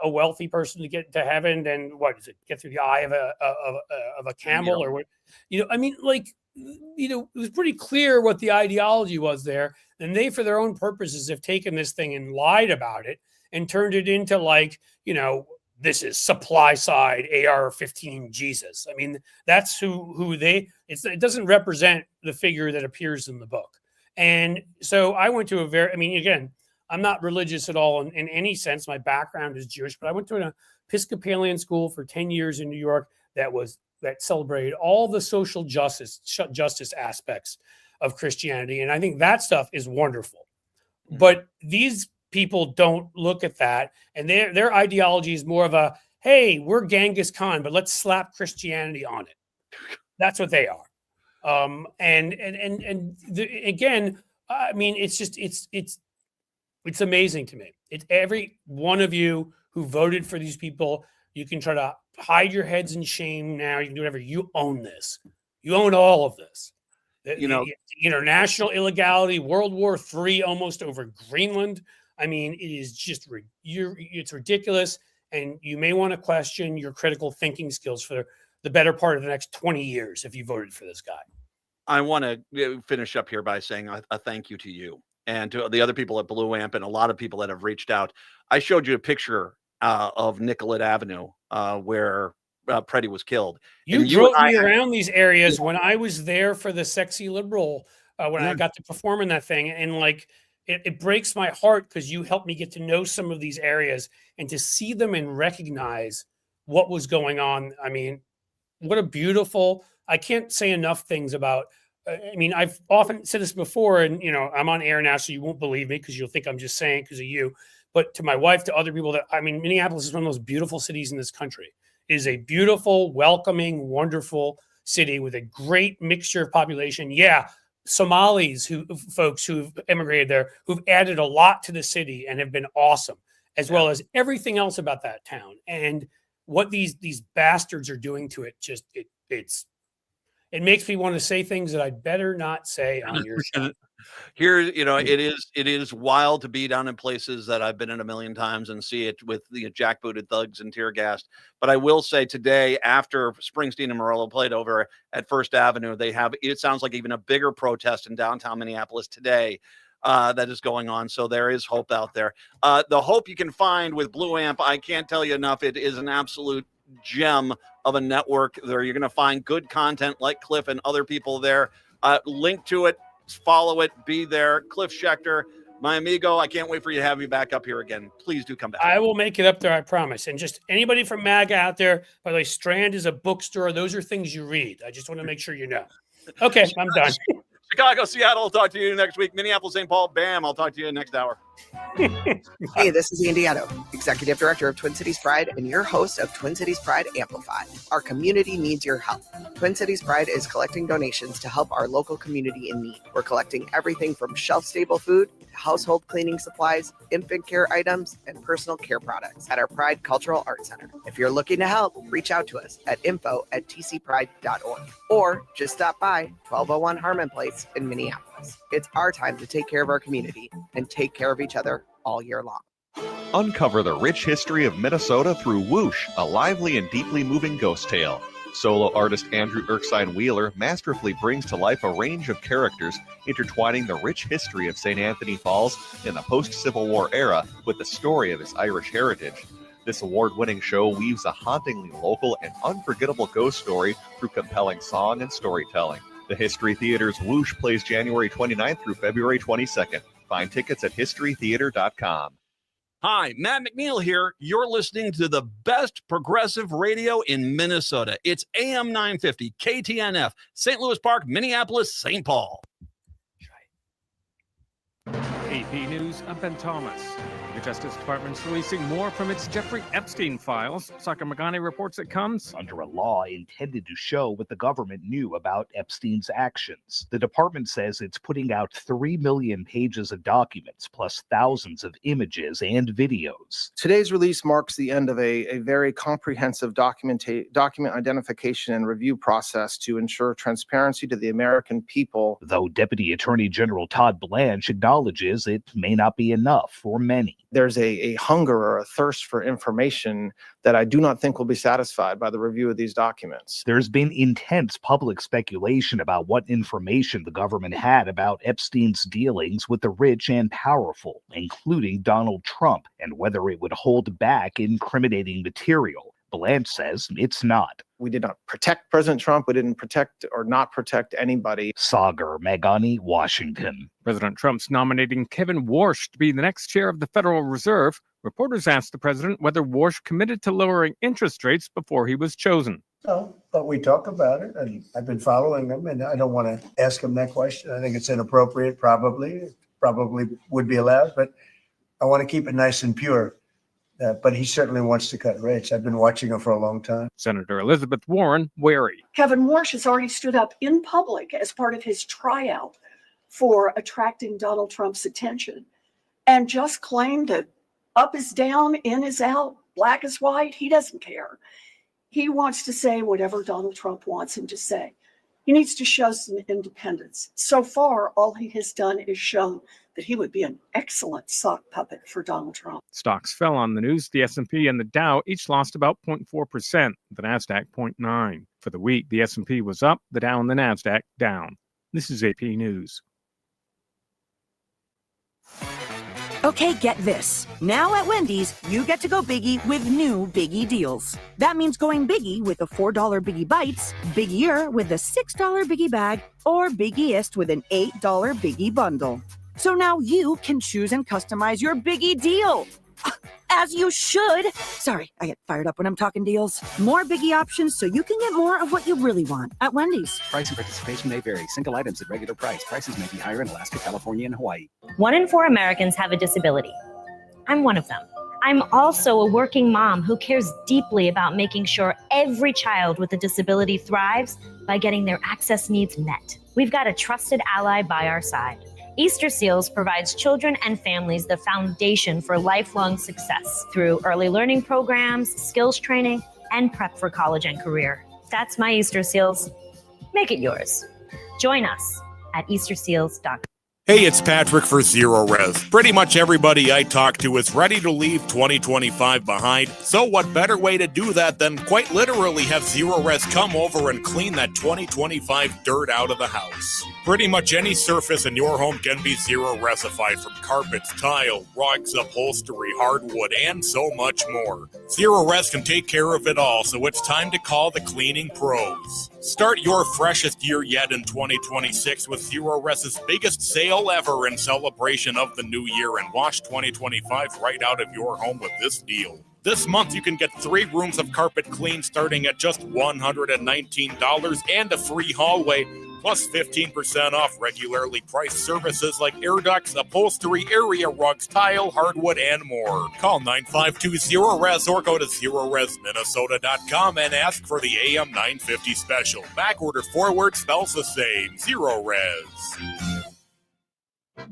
wealthy person to get to heaven than get through the eye of a camel or what? I mean, it was pretty clear what the ideology was there, and they, for their own purposes, have taken this thing and lied about it and turned it into this is supply side AR-15 Jesus. I mean, that's who it doesn't represent the figure that appears in the book. And so I went to again, I'm not religious at all in any sense. My background is Jewish, but I went to an Episcopalian school for 10 years in New York that celebrated all the social justice aspects of Christianity. And I think that stuff is wonderful. But these people don't look at that, and their ideology is more of a, hey, we're Genghis Khan, but let's slap Christianity on it. That's what they are. Again, I mean, it's amazing to me. It's every one of you who voted for these people. You can try to hide your heads in shame now. You can do whatever. You own this. You own all of this. International illegality, World War III almost over Greenland. I mean, it is just it's ridiculous, and you may want to question your critical thinking skills for the better part of the next 20 years if you voted for this guy. I want to finish up here by saying a thank you to you and to the other people at Blue Amp and a lot of people that have reached out. I showed you a picture of Nicollet Avenue where Preddy was killed. You drove me around these areas when I was there for the Sexy Liberal, when I got to perform in that thing, and it breaks my heart because you helped me get to know some of these areas and to see them and recognize what was going on. I mean, what a beautiful, I can't say enough things about, I've often said this before, and, I'm on air now, so you won't believe me because you'll think I'm just saying it because of you. But to my wife, to other people, Minneapolis is one of those beautiful cities in this country. It is a beautiful, welcoming, wonderful city with a great mixture of population. Yeah. Somalis, folks who've immigrated there, who've added a lot to the city and have been awesome, as well as everything else about that town. And what these bastards are doing to it, it makes me want to say things that I'd better not say on your show. Here, it is wild to be down in places that I've been in a million times and see it with the jackbooted thugs and tear gassed. But I will say today, after Springsteen and Morello played over at First Avenue, they have, it sounds like, even a bigger protest in downtown Minneapolis today that is going on. So there is hope out there. The hope you can find with Blue Amp, I can't tell you enough. It is an absolute gem of a network there. You're going to find good content like Cliff and other people there. Link to it. Follow it, be there. Cliff Schechter, my amigo, I can't wait for you to have you back up here again. Please do come back. I will make it up there, I promise. And just anybody from MAGA out there, by the way, Strand is a bookstore. Those are things you read. I just want to make sure you know. Okay, I'm done. Chicago, Seattle, I'll talk to you next week. Minneapolis, St. Paul, bam, I'll talk to you next hour. Hey, this is Andy Otto, Executive Director of Twin Cities Pride and your host of Twin Cities Pride Amplified. Our community needs your help. Twin Cities Pride is collecting donations to help our local community in need. We're collecting everything from shelf-stable food, household cleaning supplies, infant care items, and personal care products at our Pride Cultural Arts Center. If you're looking to help, reach out to us at info@tcpride.org or just stop by 1201 Harmon Place in Minneapolis. It's our time to take care of our community and take care of each other all year long. Uncover the rich history of Minnesota through Whoosh, a lively and deeply moving ghost tale. Solo artist Andrew Erskine Wheeler masterfully brings to life a range of characters, intertwining the rich history of St. Anthony Falls in the post-Civil War era with the story of its Irish heritage. This award-winning show weaves a hauntingly local and unforgettable ghost story through compelling song and storytelling. The History Theater's Whoosh plays January 29th through February 22nd. Find tickets at historytheater.com. Hi, Matt McNeil here. You're listening to the best progressive radio in Minnesota. It's AM 950, KTNF, St. Louis Park, Minneapolis, St. Paul. AP News, I'm Ben Thomas. The Justice Department's releasing more from its Jeffrey Epstein files. Saka Magani reports it comes under a law intended to show what the government knew about Epstein's actions. The department says it's putting out 3 million pages of documents, plus thousands of images and videos. Today's release marks the end of a very comprehensive document identification and review process to ensure transparency to the American people. Though Deputy Attorney General Todd Blanche acknowledges it may not be enough for many. There's a hunger or a thirst for information that I do not think will be satisfied by the review of these documents. There's been intense public speculation about what information the government had about Epstein's dealings with the rich and powerful, including Donald Trump, and whether it would hold back incriminating material. Blanche says it's not. We did not protect President Trump. We didn't protect or not protect anybody. Sagar Meghani, Washington. President Trump's nominating Kevin Warsh to be the next chair of the Federal Reserve. Reporters asked the president whether Warsh committed to lowering interest rates before he was chosen. No, but we talk about it, and I've been following him, and I don't want to ask him that question. I think it's inappropriate, probably would be allowed, but I want to keep it nice and pure. But he certainly wants to cut rates. I've been watching him for a long time. Senator Elizabeth Warren, wary. Kevin Warsh has already stood up in public as part of his tryout for attracting Donald Trump's attention and just claimed that up is down, in is out, black is white. He doesn't care. He wants to say whatever Donald Trump wants him to say. He needs to show some independence. So far, all he has done is shown that he would be an excellent sock puppet for Donald Trump. Stocks fell on the news. The S&P and the Dow each lost about 0.4%, the NASDAQ 0.9%. For the week, the S&P was up, the Dow and the NASDAQ down. This is AP News. Okay, get this. Now at Wendy's, you get to go biggie with new Biggie deals. That means going biggie with a $4 Biggie Bites, biggier with a $6 Biggie Bag, or biggiest with an $8 Biggie Bundle. So now you can choose and customize your Biggie deal. As you should. Sorry, I get fired up when I'm talking deals. More Biggie options so you can get more of what you really want at Wendy's. Price and participation may vary. Single items at regular price. Prices may be higher in Alaska, California, and Hawaii. 1 in 4 Americans have a disability. I'm one of them. I'm also a working mom who cares deeply about making sure every child with a disability thrives by getting their access needs met. We've got a trusted ally by our side. Easter Seals provides children and families the foundation for lifelong success through early learning programs, skills training, and prep for college and career. That's my Easter Seals. Make it yours. Join us at easterseals.com. Hey, it's Patrick for Zero Res. Pretty much everybody I talk to is ready to leave 2025 behind. So what better way to do that than quite literally have Zero Res come over and clean that 2025 dirt out of the house. Pretty much any surface in your home can be Zero Resified, from carpets, tile, rugs, upholstery, hardwood, and so much more. Zero Res can take care of it all, so it's time to call the cleaning pros. Start your freshest year yet in 2026 with Zero Res's biggest sale ever in celebration of the new year, and wash 2025 right out of your home with this deal. This month you can get 3 rooms of carpet clean starting at just $119 and a free hallway plus 15% off regularly priced services like air ducts, upholstery, area rugs, tile, hardwood, and more. Call 9520-RES or go to ZeroResMinnesota.com and ask for the AM 950 special. Backward or forward spells the same. Zero Res.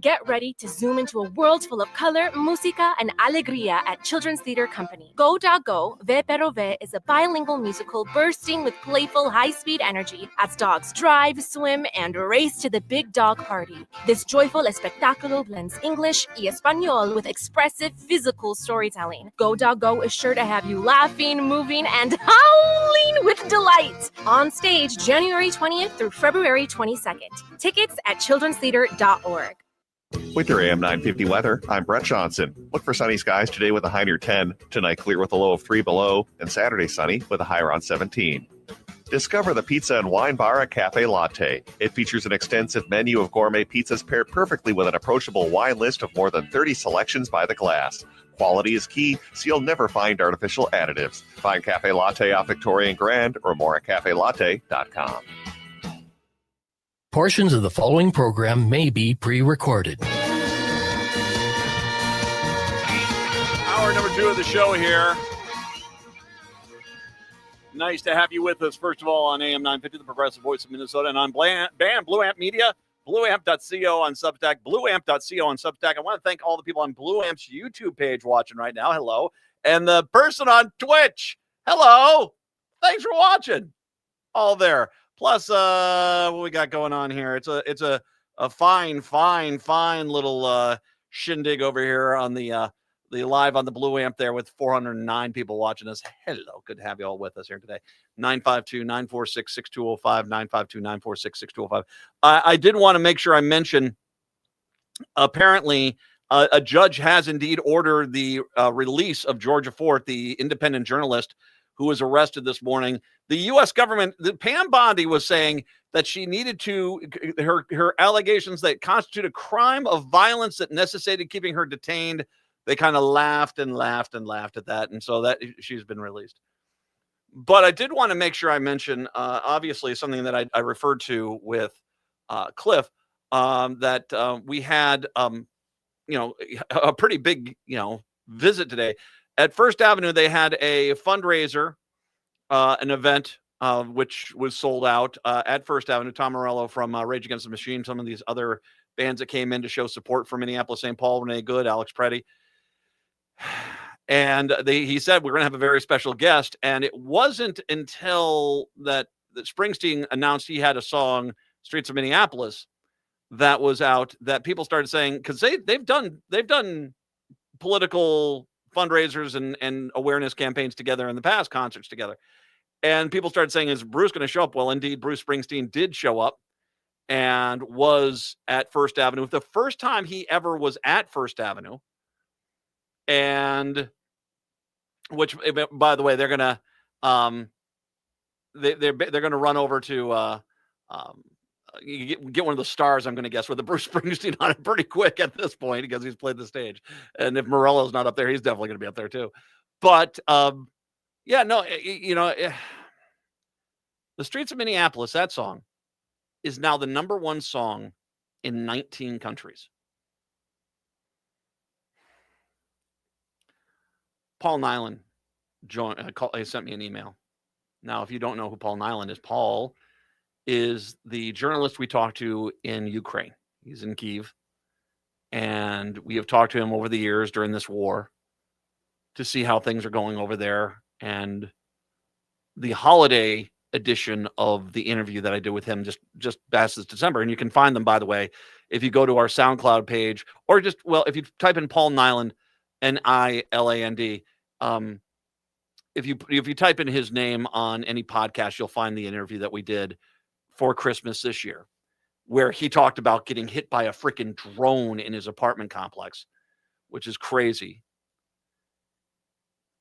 Get ready to zoom into a world full of color, música, and alegría at Children's Theater Company. Go Da Go, Ve Pero Ve is a bilingual musical bursting with playful, high-speed energy as dogs drive, swim, and race to the big dog party. This joyful espectáculo blends English y Espanol with expressive physical storytelling. Go Da Go is sure to have you laughing, moving, and howling with delight. On stage January 20th through February 22nd. Tickets at childrenstheater.org. With your AM 950 weather, I'm Brett Johnson. Look for sunny skies today with a high near 10, tonight clear with a low of 3 below, and Saturday sunny with a high around 17. Discover the pizza and wine bar at Cafe Latte. It features an extensive menu of gourmet pizzas paired perfectly with an approachable wine list of more than 30 selections by the glass. Quality is key, so you'll never find artificial additives. Find Cafe Latte off Victoria and Grand or more at cafelatte.com. Portions of the following program may be pre-recorded. Hour number 2 of the show here. Nice to have you with us, first of all, on AM 950, the Progressive Voice of Minnesota, and on BAM, Blue Amp Media, blueamp.co on Substack, blueamp.co on Substack. I want to thank all the people on Blue Amp's YouTube page watching right now. Hello. And the person on Twitch. Hello. Thanks for watching. All there. Plus, what we got going on here? It's a fine little shindig over here on the live on the Blue Amp there with 409 people watching us. Hello, good to have you all with us here today. 952-946-6205, 952-946-6205. I did want to make sure I mention. Apparently, a judge has indeed ordered the release of Georgia Fort, the independent journalist who was arrested this morning. The U.S. government, Pam Bondi was saying that she needed to, her allegations that constitute a crime of violence that necessitated keeping her detained. They kind of laughed at that. And so that she's been released. But I did want to make sure I mention, obviously, something that I referred to with Cliff, that we had, a pretty big, visit today. At First Avenue, they had a fundraiser, an event, which was sold out at First Avenue. Tom Morello from Rage Against the Machine, some of these other bands that came in to show support for Minneapolis, St. Paul, Renee Good, Alex Preddy. And he said, we're going to have a very special guest. And it wasn't until that Springsteen announced he had a song, Streets of Minneapolis, that was out, that people started saying, because they've done political fundraisers and awareness campaigns together in the past, concerts together. And people started saying, is Bruce going to show up? Well, indeed, Bruce Springsteen did show up and was at First Avenue. The first time he ever was at First Avenue. And which, by the way, they're going to they're going to run over to you get one of the stars, I'm going to guess, with the Bruce Springsteen on it pretty quick at this point because he's played the stage. And if Morello's not up there, he's definitely going to be up there too. But the Streets of Minneapolis, that song is now the number 1 song in 19 countries. Paul Nyland he sent me an email. Now, if you don't know who Paul Nyland is, Paul is the journalist we talked to in Ukraine. He's in Kyiv. And we have talked to him over the years during this war to see how things are going over there. And the holiday edition of the interview that I did with him just past this December. And you can find them, by the way, if you go to our SoundCloud page or if you type in Paul Nyland, Niland, if you type in his name on any podcast, you'll find the interview that we did for Christmas this year, where he talked about getting hit by a freaking drone in his apartment complex, which is crazy.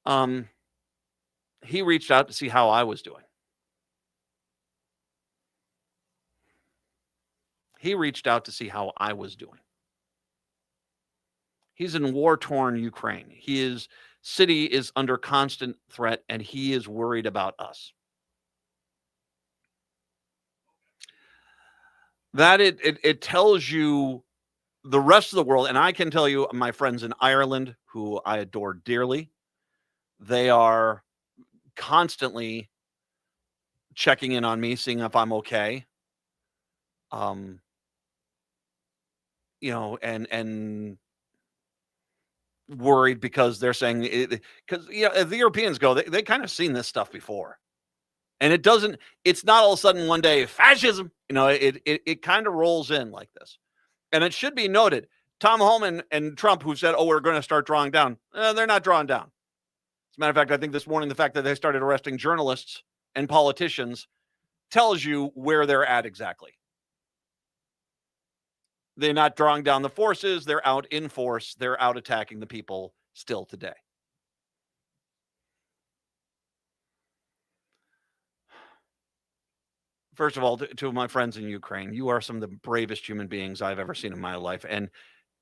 He reached out to see how I was doing. He's in war-torn Ukraine. His city is under constant threat, and he is worried about us. That it tells you the rest of the world, and I can tell you, my friends in Ireland, who I adore dearly, they are constantly checking in on me, seeing if I'm okay. And worried because they're saying because as the Europeans go, they kind of seen this stuff before, and it's not all of a sudden one day fascism. It kind of rolls in like this, and it should be noted. Tom Homan and Trump, who said, "Oh, we're going to start drawing down," they're not drawing down. As a matter of fact, I think this morning the fact that they started arresting journalists and politicians tells you where they're at exactly. They're not drawing down the forces. They're out in force. They're out attacking the people still today. First of all, to my friends in Ukraine, you are some of the bravest human beings I've ever seen in my life. And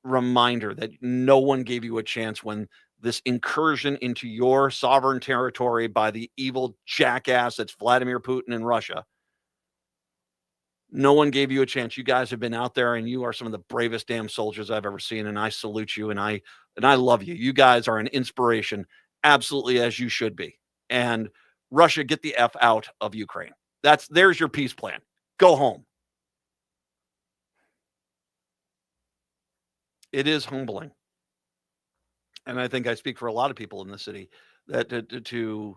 reminder that no one gave you a chance when this incursion into your sovereign territory by the evil jackass that's Vladimir Putin in Russia. No one gave you a chance. You guys have been out there, and you are some of the bravest damn soldiers I've ever seen. And I salute you, and I love you. You guys are an inspiration, absolutely, as you should be. And Russia, get the F out of Ukraine. There's your peace plan. Go home. It is humbling. And I think I speak for a lot of people in the city that to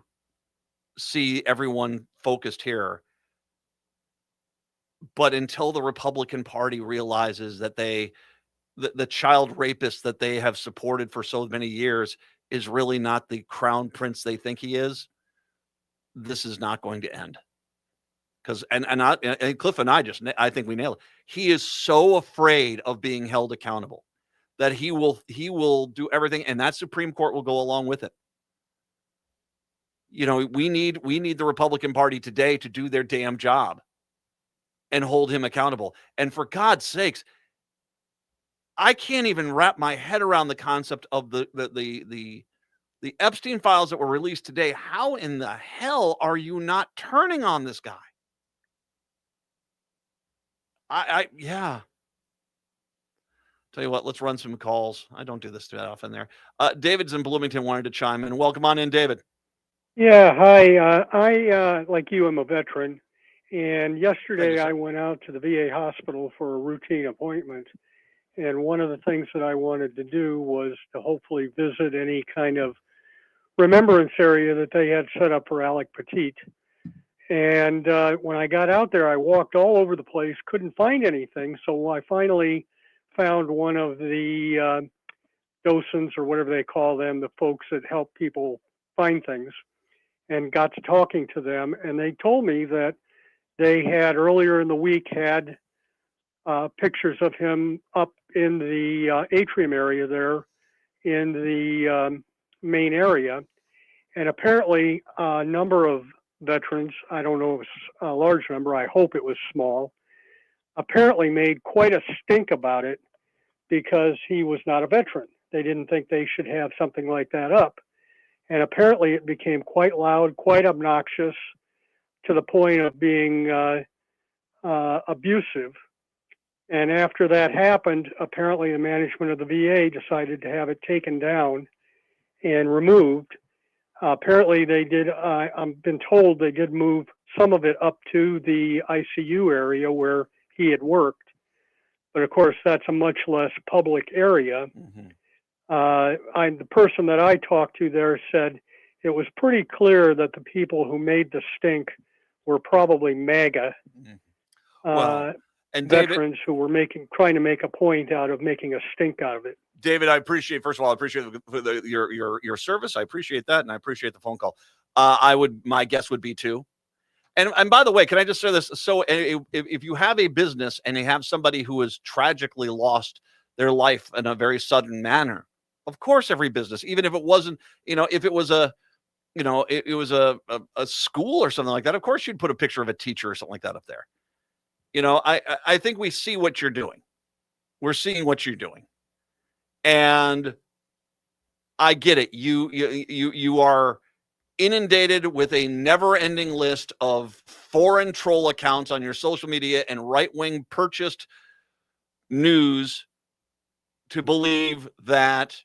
see everyone focused here. But until the Republican Party realizes that the child rapist that they have supported for so many years is really not the crown prince they think he is, this is not going to end. Because and Cliff and I think we nailed it. He is so afraid of being held accountable that he will do everything, and that Supreme Court will go along with it. We need the Republican Party today to do their damn job and hold him accountable. And for God's sakes, I can't even wrap my head around the concept of the Epstein files that were released today. How in the hell are you not turning on this guy? Yeah. Tell you what, let's run some calls. I don't do this too often there. David's in Bloomington, wanted to chime in. Welcome on in, David. Yeah, hi. I, like you, am a veteran. And yesterday I went out to the VA hospital for a routine appointment. And one of the things that I wanted to do was to hopefully visit any kind of remembrance area that they had set up for Alec Petit. And when I got out there, I walked all over the place, couldn't find anything. So I finally found one of the docents, or whatever they call them, the folks that help people find things, and got to talking to them. And they told me that they had earlier in the week had pictures of him up in the atrium area there in the main area. And apparently a number of veterans, I don't know if it's a large number, I hope it was small, apparently made quite a stink about it because he was not a veteran. They didn't think they should have something like that up. And apparently it became quite loud, quite obnoxious, to the point of being abusive. And after that happened, apparently the management of the VA decided to have it taken down and removed. Apparently they did, I've been told they did move some of it up to the ICU area where he had worked. But of course, that's a much less public area. Mm-hmm. The person that I talked to there said it was pretty clear that the people who made the stink were probably MAGA and veterans who were trying to make a point out of making a stink out of it. David, first of all, I appreciate your service. I appreciate that, and I appreciate the phone call. My guess would be too. And by the way, can I just say this? So if you have a business and you have somebody who has tragically lost their life in a very sudden manner, of course, every business, even if it wasn't, if it was a school or something like that, of course you'd put a picture of a teacher or something like that up there. I think we see what you're doing. We're seeing what you're doing. And I get it. You are inundated with a never-ending list of foreign troll accounts on your social media and right-wing purchased news to believe that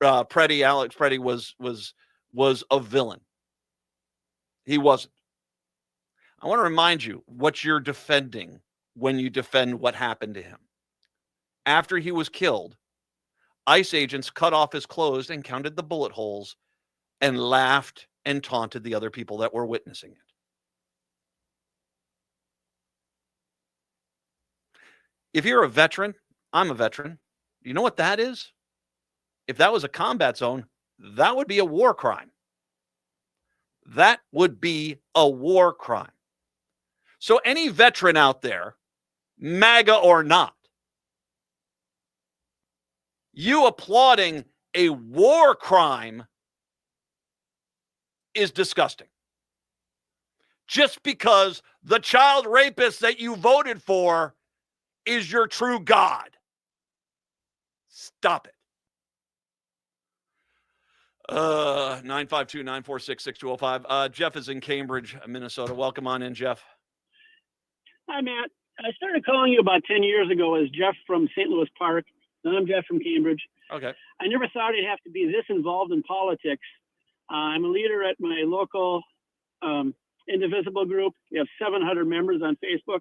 Alex Preddy was a villain. He wasn't. I want to remind you what you're defending when you defend what happened to him. After he was killed, ICE agents cut off his clothes and counted the bullet holes and laughed and taunted the other people that were witnessing it. If you're a veteran, I'm a veteran. You know what that is? If that was a combat zone, that would be a war crime. That would be a war crime. So any veteran out there, MAGA or not, you applauding a war crime is disgusting. Just because the child rapist that you voted for is your true God. Stop it. 952-946-6205. Jeff is in Cambridge, Minnesota. Welcome on in, Jeff. Hi, Matt. I started calling you about 10 years ago as Jeff from St. Louis Park. Now I'm Jeff from Cambridge. Okay. I never thought I'd have to be this involved in politics. I'm a leader at my local Indivisible group. We have 700 members on Facebook.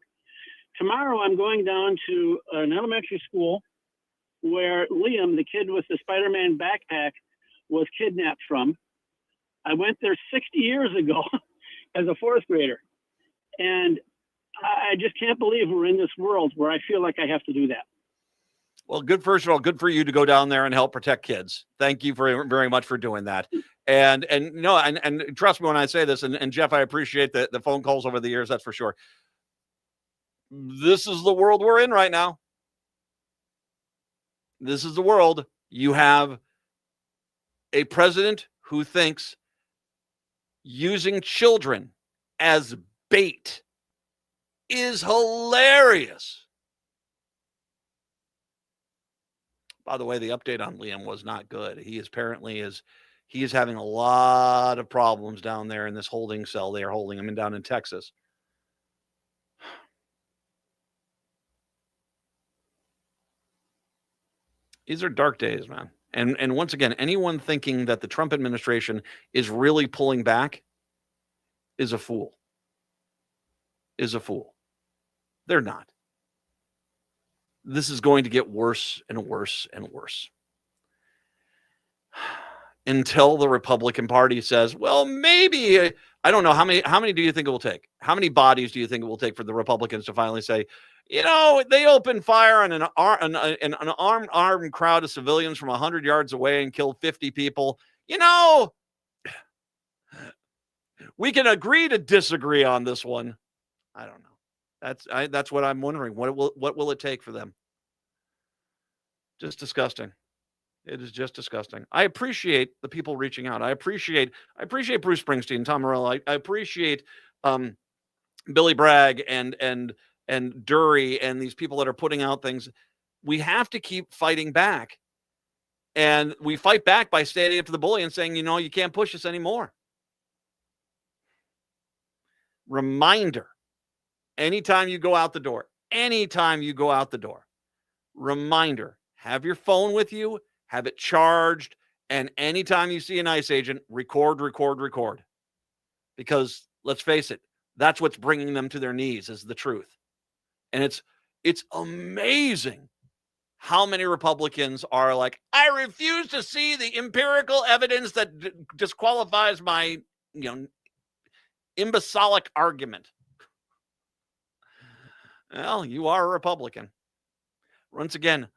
Tomorrow I'm going down to an elementary school where Liam, the kid with the Spider-Man backpack, was kidnapped from. I went there 60 years ago as a fourth grader. And I just can't believe we're in this world where I feel like I have to do that. Well, good. First of all, good for you to go down there and help protect kids. Thank you very much for doing that. And trust me when I say this, and Jeff, I appreciate the phone calls over the years, that's for sure. This is the world we're in right now. This is the world. You have a president who thinks using children as bait is hilarious. By the way, the update on Liam was not good. He is having a lot of problems down there in this holding cell. They are holding him down in Texas. These are dark days, man. And once again, anyone thinking that the Trump administration is really pulling back is a fool. Is a fool. They're not. This is going to get worse and worse and worse. Until the Republican Party says, well, maybe, I don't know, how many do you think it will take? How many bodies do you think it will take for the Republicans to finally say, they opened fire on an armed crowd of civilians from 100 yards away and killed 50 people. We can agree to disagree on this one. I don't know. That's what I'm wondering. What will it take for them? Just disgusting. It is just disgusting. I appreciate the people reaching out. I appreciate Bruce Springsteen, Tom Morello. I appreciate Billy Bragg and Dury and these people that are putting out things. We have to keep fighting back. And we fight back by standing up to the bully and saying, you can't push us anymore. Reminder. Anytime you go out the door, reminder, have your phone with you, have it charged, and anytime you see an ICE agent, record. Because let's face it, that's what's bringing them to their knees is the truth. And it's amazing how many Republicans are like, I refuse to see the empirical evidence that disqualifies my, imbecilic argument. Well, you are a Republican. Once again,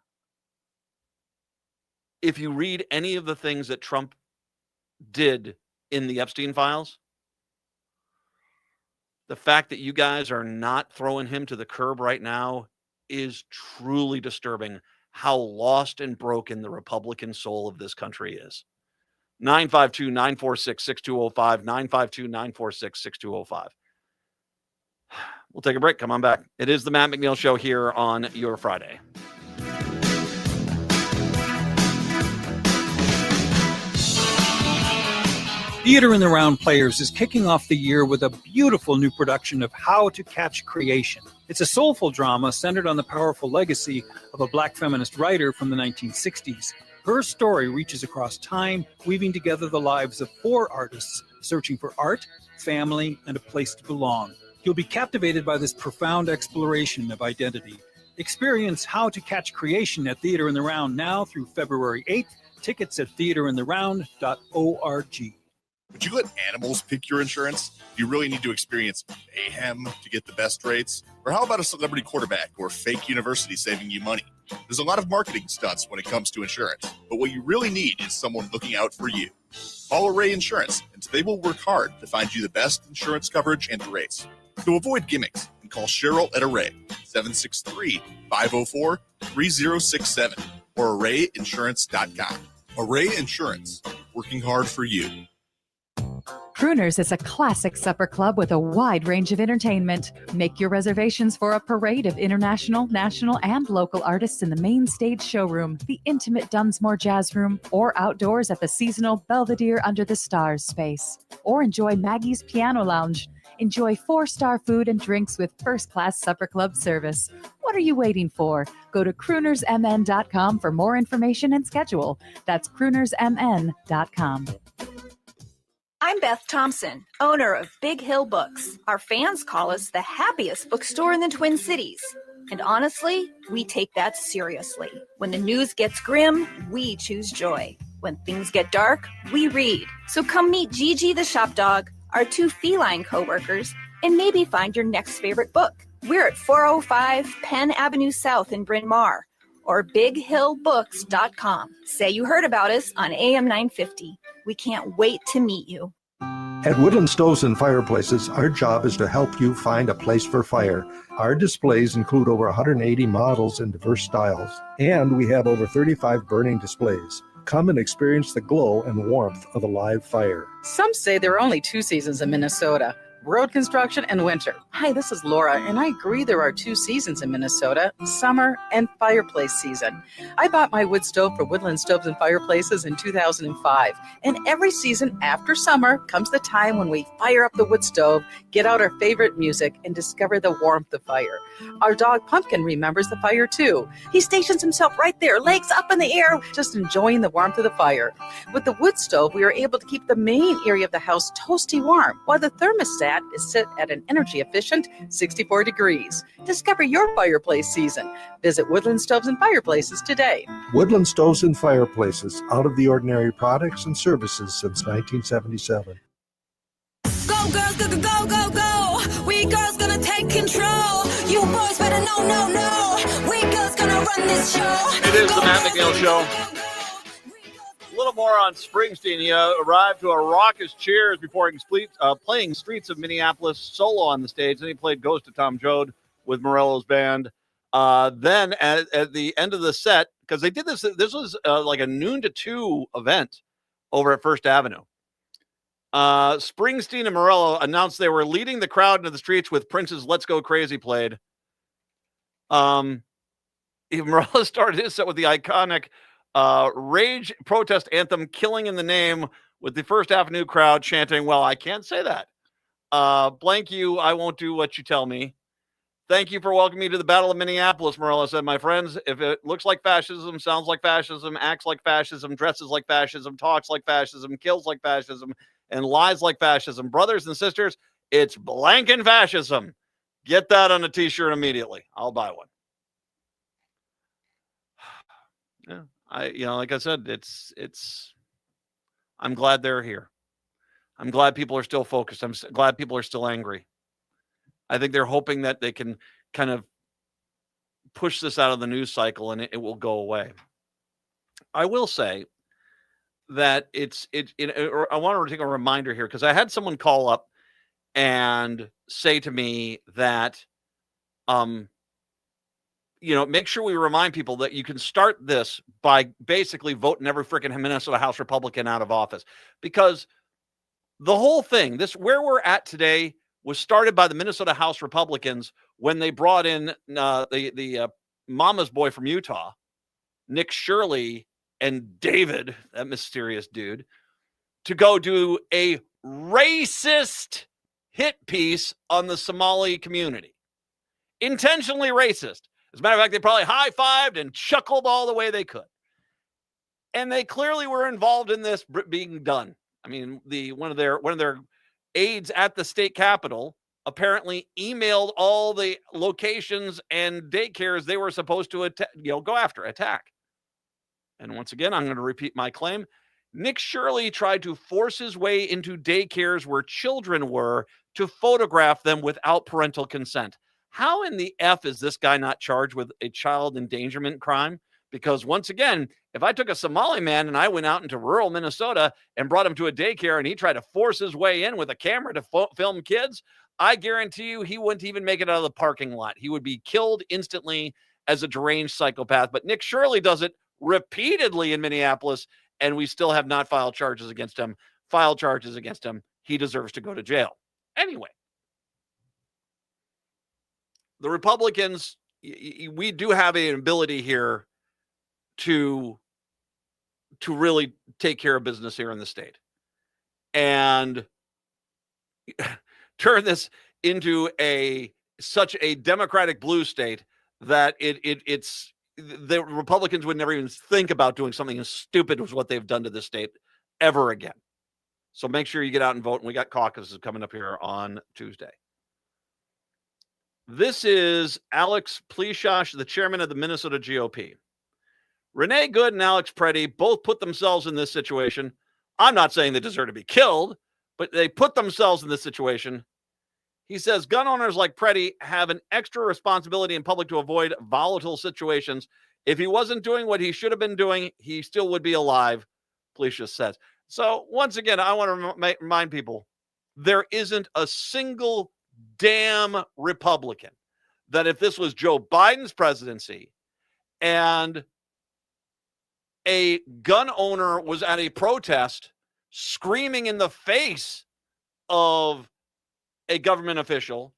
if you read any of the things that Trump did in the Epstein files, the fact that you guys are not throwing him to the curb right now is truly disturbing how lost and broken the Republican soul of this country is. 952-946-6205, 952-946-6205. We'll take a break. Come on back. It is the Matt McNeil Show here on your Friday. Theater in the Round Players is kicking off the year with a beautiful new production of How to Catch Creation. It's a soulful drama centered on the powerful legacy of a Black feminist writer from the 1960s. Her story reaches across time, weaving together the lives of 4 artists searching for art, family, and a place to belong. You'll be captivated by this profound exploration of identity. Experience How to Catch Creation at Theater in the Round now through February 8th. Tickets at theaterintheround.org. Would you let animals pick your insurance? Do you really need to experience mayhem to get the best rates? Or how about a celebrity quarterback or fake university saving you money? There's a lot of marketing stunts when it comes to insurance, but what you really need is someone looking out for you. Call Array Insurance, and they will work hard to find you the best insurance coverage and rates. To avoid gimmicks, and call Cheryl at Array, 763-504-3067, or arrayinsurance.com. Array Insurance, working hard for you. Crooners is a classic supper club with a wide range of entertainment. Make your reservations for a parade of international, national, and local artists in the main stage showroom, the intimate Dunsmore Jazz Room, or outdoors at the seasonal Belvedere Under the Stars space. Or enjoy Maggie's Piano Lounge. Enjoy 4-star food and drinks with first-class supper club service. What are you waiting for? Go to croonersmn.com for more information and schedule. That's croonersmn.com. I'm Beth Thompson, owner of Big Hill Books. Our fans call us the happiest bookstore in the Twin Cities. And honestly, we take that seriously. When the news gets grim, we choose joy. When things get dark, we read. So come meet Gigi the shop dog, our 2 feline co-workers, and maybe find your next favorite book. We're at 405 Penn Avenue South in Bryn Mawr, or bighillbooks.com. Say you heard about us on AM 950. We can't wait to meet you. At Woodland Stoves and Fireplaces, our job is to help you find a place for fire. Our displays include over 180 models in diverse styles, and we have over 35 burning displays. Come and experience the glow and warmth of a live fire. Some say there are only 2 seasons in Minnesota, road construction and winter. Hi, this is Laura, and I agree there are 2 seasons in Minnesota, summer and fireplace season. I bought my wood stove for Woodland Stoves and Fireplaces in 2005, and every season after summer comes the time when we fire up the wood stove, get out our favorite music, and discover the warmth of fire. Our dog Pumpkin remembers the fire too. He stations himself right there, legs up in the air, just enjoying the warmth of the fire. With the wood stove, we are able to keep the main area of the house toasty warm, while the thermostat is set at an energy-efficient 64 degrees. Discover your fireplace season. Visit Woodland Stoves and Fireplaces today. Woodland Stoves and Fireplaces, out of the ordinary products and services since 1977. Go girls, go, go, go, go, go. We girls gonna take control. You boys better know, no, no. We girls gonna run this show. It is the Matt McNeil Show. A little more on Springsteen. He arrived to a raucous cheers before playing Streets of Minneapolis solo on the stage. Then he played Ghost of Tom Joad with Morello's band. Then at the end of the set, because they did this was like a noon to 2 event over at First Avenue. Springsteen and Morello announced they were leading the crowd into the streets with Prince's Let's Go Crazy played. Morello started his set with the iconic rage protest anthem Killing in the Name, with the First Avenue crowd chanting, well, I can't say that. Blank you, I won't do what you tell me. Thank you for welcoming me to the Battle of Minneapolis, Morello said. My friends, if it looks like fascism, sounds like fascism, acts like fascism, dresses like fascism, talks like fascism, kills like fascism, and lies like fascism, brothers and sisters, it's blanking fascism. Get that on a t-shirt immediately. I'll buy one. Yeah. Like I said, I'm glad they're here. I'm glad people are still focused. I'm glad people are still angry. I think they're hoping that they can kind of push this out of the news cycle and it will go away. I will say that I want to take a reminder here, because I had someone call up and say to me that, make sure we remind people that you can start this by basically voting every freaking Minnesota House Republican out of office, because the whole thing, where we're at today, was started by the Minnesota House Republicans when they brought in the mama's boy from Utah, Nick Shirley, and David, that mysterious dude, to go do a racist hit piece on the Somali community. Intentionally racist. As a matter of fact, they probably high-fived and chuckled all the way they could. And they clearly were involved in this being done. I mean, one of their aides at the state capitol apparently emailed all the locations and daycares they were supposed to go after, attack. And once again, I'm going to repeat my claim. Nick Shirley tried to force his way into daycares where children were to photograph them without parental consent. How in the F is this guy not charged with a child endangerment crime? Because once again, if I took a Somali man and I went out into rural Minnesota and brought him to a daycare and he tried to force his way in with a camera to film kids, I guarantee you he wouldn't even make it out of the parking lot. He would be killed instantly as a deranged psychopath. But Nick Shirley does it repeatedly in Minneapolis, and we still have not filed charges against him. Filed charges against him. He deserves to go to jail. Anyway, the Republicans, we do have an ability here to really take care of business here in the state and turn this into such a Democratic blue state that it's the Republicans would never even think about doing something as stupid as what they've done to this state ever again. So make sure you get out and vote. And we got caucuses coming up here on Tuesday. This is Alex Pleshosh, the chairman of the Minnesota GOP. Renee Good and Alex Preddy both put themselves in this situation. I'm not saying they deserve to be killed, but they put themselves in this situation. He says gun owners like Preddy have an extra responsibility in public to avoid volatile situations. If he wasn't doing what he should have been doing, he still would be alive, Pleshosh says. So once again, I want to remind people, there isn't a single damn Republican that if this was Joe Biden's presidency and a gun owner was at a protest screaming in the face of a government official,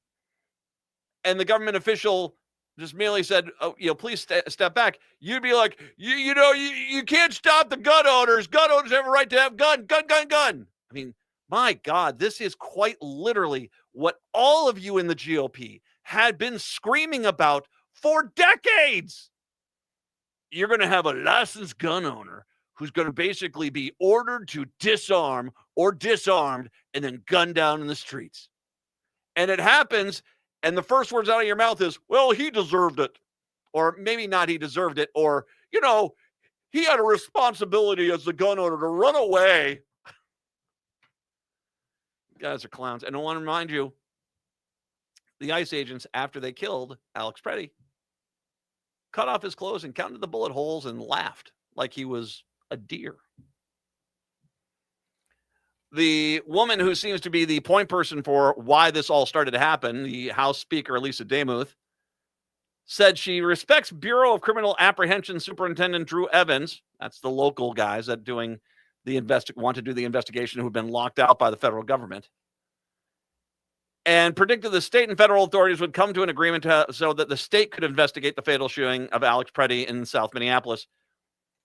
and the government official just merely said, "Oh, please step back," you'd be like, you can't stop the gun owners. Gun owners have a right to have gun. I mean, my God, this is quite literally what all of you in the GOP had been screaming about for decades. You're going to have a licensed gun owner who's going to basically be ordered to disarm or disarmed and then gunned down in the streets. And it happens, and the first words out of your mouth is, well, he deserved it. Or maybe not he deserved it. Or, he had a responsibility as the gun owner to run away. You guys are clowns. And I want to remind you, the ICE agents, after they killed Alex Preddy, cut off his clothes and counted the bullet holes and laughed like he was a deer. The woman who seems to be the point person for why this all started to happen, the House Speaker, Lisa Demuth, said she respects Bureau of Criminal Apprehension Superintendent Drew Evans. That's the local guys that want to do the investigation who've been locked out by the federal government. And predicted the state and federal authorities would come to an agreement so that the state could investigate the fatal shooting of Alex Preddy in South Minneapolis.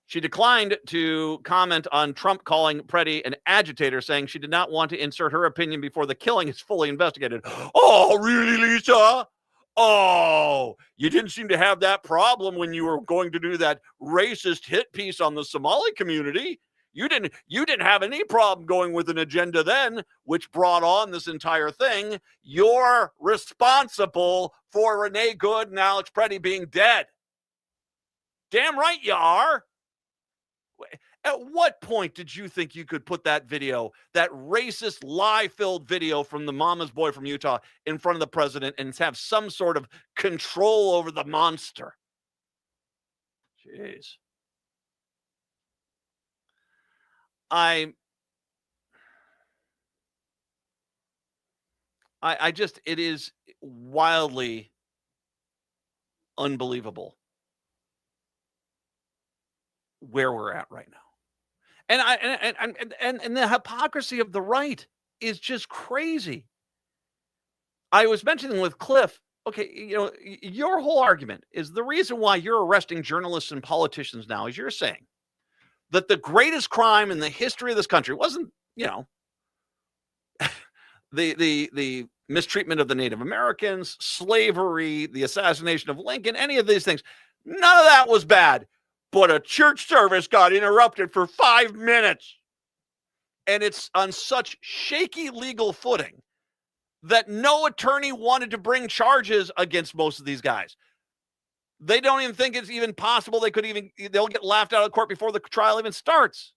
She declined to comment on Trump calling Preddy an agitator, saying she did not want to insert her opinion before the killing is fully investigated. Oh, really, Lisa? Oh, you didn't seem to have that problem when you were going to do that racist hit piece on the Somali community. You didn't have any problem going with an agenda then, which brought on this entire thing. You're responsible for Renee Good and Alex Preddy being dead. Damn right you are. At what point did you think you could put that video, that racist, lie-filled video from the mama's boy from Utah in front of the president and have some sort of control over the monster? Jeez. It is wildly unbelievable where we're at right now. And the hypocrisy of the right is just crazy. I was mentioning with Cliff, okay, your whole argument is the reason why you're arresting journalists and politicians now is you're saying that the greatest crime in the history of this country wasn't you know, the mistreatment of the Native Americans, slavery, the assassination of Lincoln, any of these things, none of that was bad. But a church service got interrupted for 5 minutes. And it's on such shaky legal footing that no attorney wanted to bring charges against most of these guys. They don't even think it's even possible they'll get laughed out of court before the trial even starts.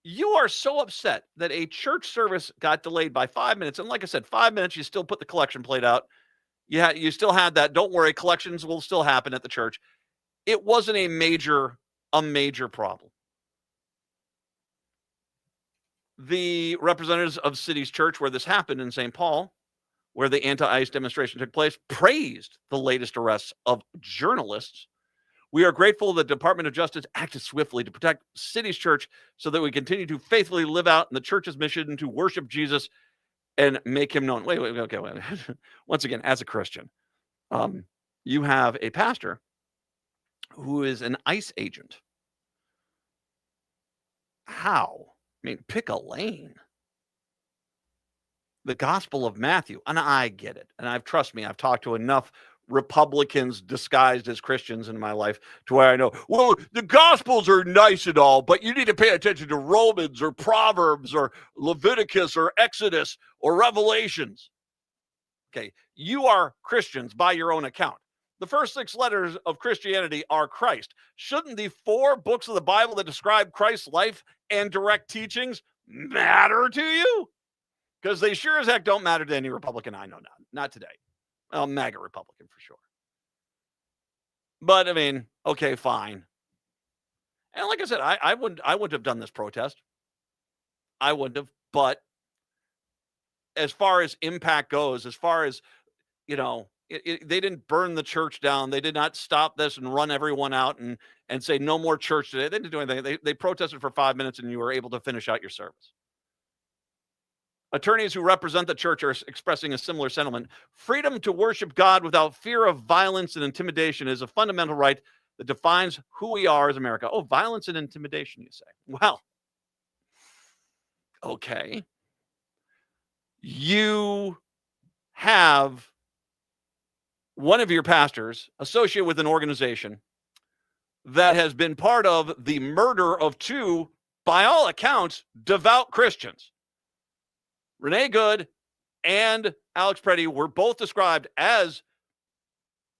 You are so upset that a church service got delayed by 5 minutes. And like I said, 5 minutes, you still put the collection plate out. You still had that. Don't worry, collections will still happen at the church. It wasn't a major problem. The representatives of City's Church, where this happened in St. Paul, where the anti-ICE demonstration took place, praised the latest arrests of journalists. We are grateful the Department of Justice acted swiftly to protect City's Church so that we continue to faithfully live out in the church's mission to worship Jesus and make him known. Wait. Once again, as a Christian, you have a pastor who is an ICE agent. How? I mean, pick a lane. The Gospel of Matthew, and I get it. And trust me, I've talked to enough Republicans disguised as Christians in my life to where I know, well, the Gospels are nice and all, but you need to pay attention to Romans or Proverbs or Leviticus or Exodus or Revelations. Okay, you are Christians by your own account. The first 6 letters of Christianity are Christ. Shouldn't the 4 books of the Bible that describe Christ's life and direct teachings matter to you? Because they sure as heck don't matter to any Republican I know now. Not today. Well, MAGA Republican for sure. But I mean, okay, fine. And like I said, I wouldn't have done this protest. I wouldn't have. But as far as impact goes, as far as, you know, they didn't burn the church down. They did not stop this and run everyone out and say no more church today. They didn't do anything. They protested for 5 minutes and you were able to finish out your service. Attorneys who represent the church are expressing a similar sentiment. Freedom to worship God without fear of violence and intimidation is a fundamental right that defines who we are as America. Oh, violence and intimidation, you say? Well, okay. You have one of your pastors associated with an organization that has been part of the murder of 2, by all accounts, devout Christians. Renee Good and Alex Preddy were both described as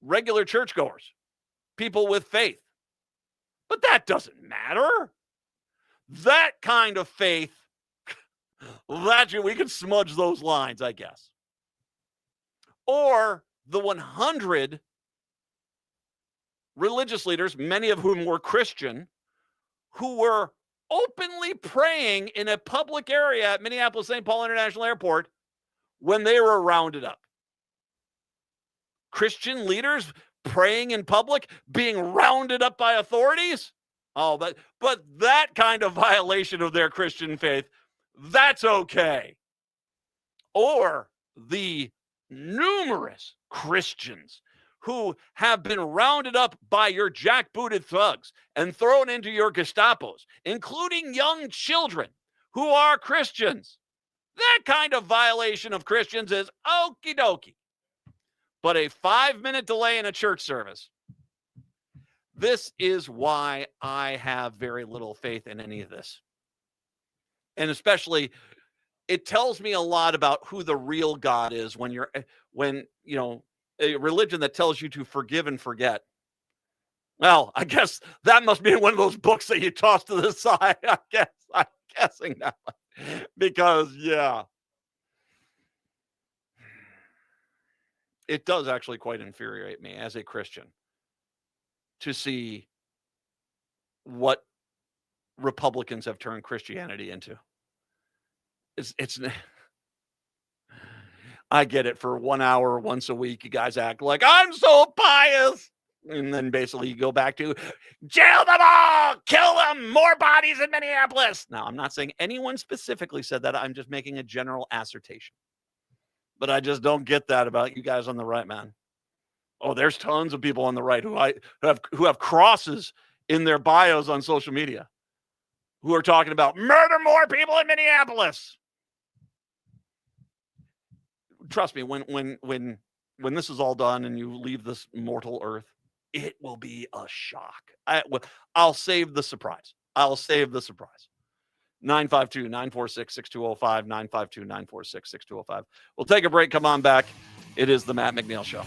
regular churchgoers, people with faith. But that doesn't matter. That kind of faith, we can smudge those lines, I guess. Or the 100 religious leaders, many of whom were Christian, who were openly praying in a public area at Minneapolis-St. Paul International Airport when they were rounded up. Christian leaders praying in public, being rounded up by authorities? Oh, but that kind of violation of their Christian faith, that's okay. Or the numerous Christians who have been rounded up by your jackbooted thugs and thrown into your Gestapos, including young children who are Christians. That kind of violation of Christians is okie dokie. But a 5-minute delay in a church service, this is why I have very little faith in any of this. And especially, it tells me a lot about who the real God is when a religion that tells you to forgive and forget. Well, I guess that must be one of those books that you toss to the side. I'm guessing that. Because, yeah. It does actually quite infuriate me as a Christian to see what Republicans have turned Christianity into. It's I get it. For 1 hour once a week, you guys act like I'm so pious. And then basically you go back to jail them all, kill them, more bodies in Minneapolis. Now, I'm not saying anyone specifically said that. I'm just making a general assertion. But I just don't get that about you guys on the right, man. Oh, there's tons of people on the right who have crosses in their bios on social media who are talking about murder more people in Minneapolis. Trust me, when this is all done and you leave this mortal earth, it will be a shock. I'll save the surprise. 952-946-6205, 952-946-6205. We'll take a break. Come on back. It is the Matt McNeil Show.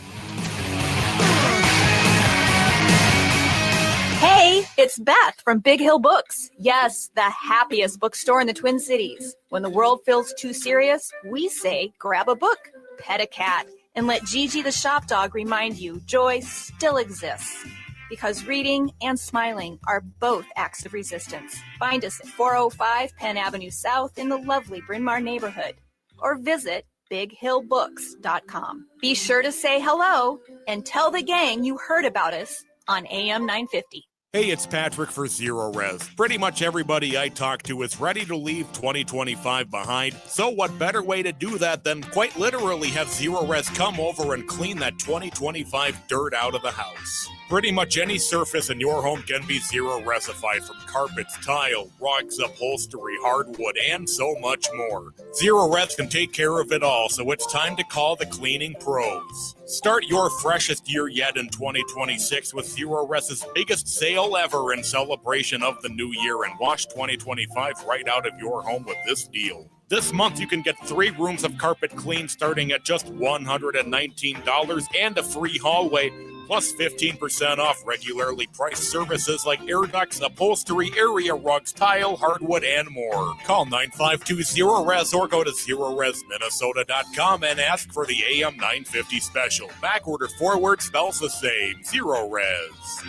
Hey, it's Beth from Big Hill Books. Yes, the happiest bookstore in the Twin Cities. When the world feels too serious, we say grab a book, pet a cat, and let Gigi the shop dog remind you joy still exists. Because reading and smiling are both acts of resistance. Find us at 405 Penn Avenue South in the lovely Bryn Mawr neighborhood. Or visit bighillbooks.com. Be sure to say hello and tell the gang you heard about us on AM 950. Hey, it's Patrick for Zero Res. Pretty much everybody I talk to is ready to leave 2025 behind. So what better way to do that than quite literally have Zero Res come over and clean that 2025 dirt out of the house? Pretty much any surface in your home can be Zero Resified, from carpets, tile, rugs, upholstery, hardwood, and so much more. Zero Res can take care of it all, so it's time to call the cleaning pros. Start your freshest year yet in 2026 with Zero Res's biggest sale ever in celebration of the new year, and wash 2025 right out of your home with this deal. This month, you can get 3 rooms of carpet clean starting at just $119 and a free hallway, plus 15% off regularly priced services like air ducts, upholstery, area rugs, tile, hardwood, and more. Call 952-ZERO-RES or go to ZeroResMinnesota.com and ask for the AM 950 special. Backward or forward spells the same. Zero Res.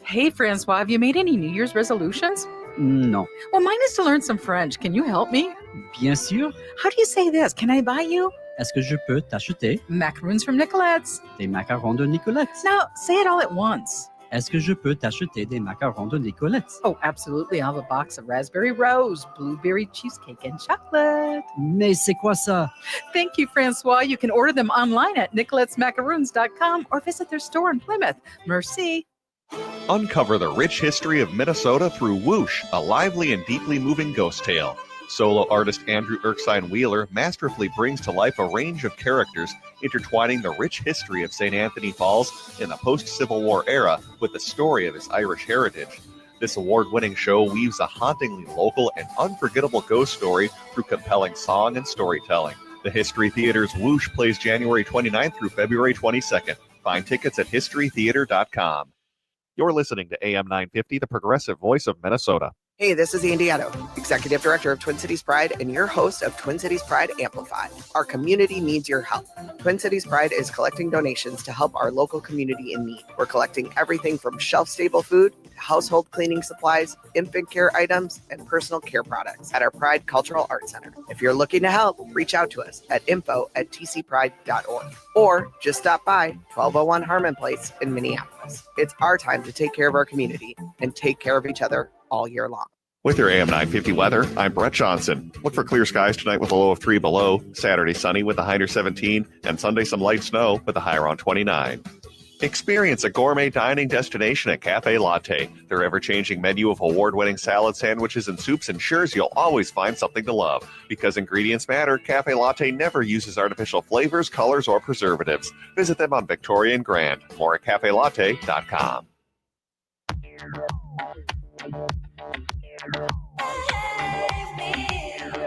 Hey, Francois, have you made any New Year's resolutions? Non. Well, mine is to learn some French. Can you help me? Bien sûr. How do you say this? Can I buy you? Est-ce que je peux t'acheter Macaroons from Nicolette's. des macarons de Nicolette's? Now, say it all at once. Est-ce que je peux t'acheter des macarons de Nicolette's? Oh, absolutely. I'll have a box of raspberry rose, blueberry cheesecake, and chocolate. Mais c'est quoi ça? Thank you, Francois. You can order them online at nicoletsmacaroons.com or visit their store in Plymouth. Merci. Uncover the rich history of Minnesota through Whoosh, a lively and deeply moving ghost tale. Solo artist Andrew Erskine Wheeler masterfully brings to life a range of characters, intertwining the rich history of St. Anthony Falls in the post-Civil War era with the story of his Irish heritage. This award-winning show weaves a hauntingly local and unforgettable ghost story through compelling song and storytelling. The History Theater's Whoosh plays January 29th through February 22nd. Find tickets at historytheater.com. You're listening to AM 950, the progressive voice of Minnesota. Hey, this is Andy Otto, Executive Director of Twin Cities Pride and your host of Twin Cities Pride Amplified. Our community needs your help. Twin Cities Pride is collecting donations to help our local community in need. We're collecting everything from shelf-stable food to household cleaning supplies, infant care items, and personal care products at our Pride Cultural Arts Center. If you're looking to help, reach out to us at info@tcpride.org or just stop by 1201 Harmon Place in Minneapolis. It's our time to take care of our community and take care of each other all year long. With your AM 950 weather, I'm Brett Johnson. Look for clear skies tonight with a low of 3 below, Saturday sunny with a high near 17, and Sunday some light snow with a high around 29. Experience a gourmet dining destination at Cafe Latte. Their ever-changing menu of award-winning salad, sandwiches, and soups ensures you'll always find something to love. Because ingredients matter, Cafe Latte never uses artificial flavors, colors, or preservatives. Visit them on Victoria and Grand. More at cafelatte.com.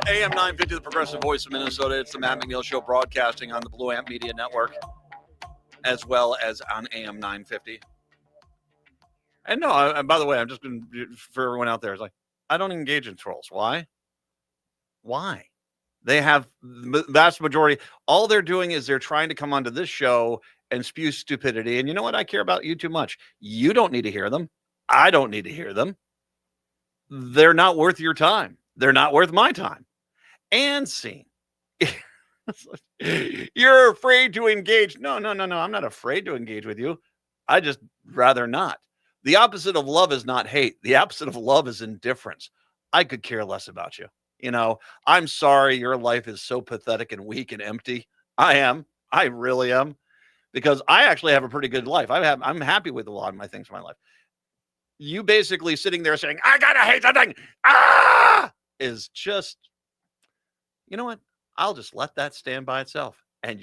AM 950, the progressive voice of Minnesota. It's the Matt McNeil Show, broadcasting on the Blue Amp Media Network, as well as on AM 950. And no, and by the way, I'm just going to, for everyone out there, it's like, I don't engage in trolls. Why? They have the vast majority. All they're doing is they're trying to come onto this show and spew stupidity. And you know what? I care about you too much. You don't need to hear them. I don't need to hear them. They're not worth your time. They're not worth my time. And scene. You're afraid to engage. No. I'm not afraid to engage with you. I just rather not. The opposite of love is not hate. The opposite of love is indifference. I could care less about you. You know, I'm sorry your life is so pathetic and weak and empty. I am. I really am. because I actually have a pretty good life. I'm happy with a lot of my things in my life. You basically sitting there saying, I gotta hate that thing, is just, you know what? I'll just let that stand by itself. And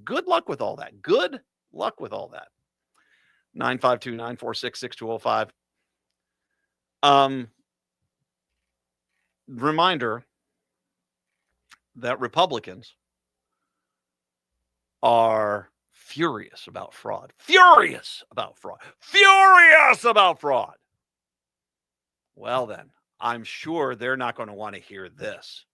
good luck with all that. Good luck with all that. 952-946-6205. Reminder that Republicans are furious about fraud. Furious about fraud. Furious about fraud. Well, then, I'm sure they're not going to want to hear this.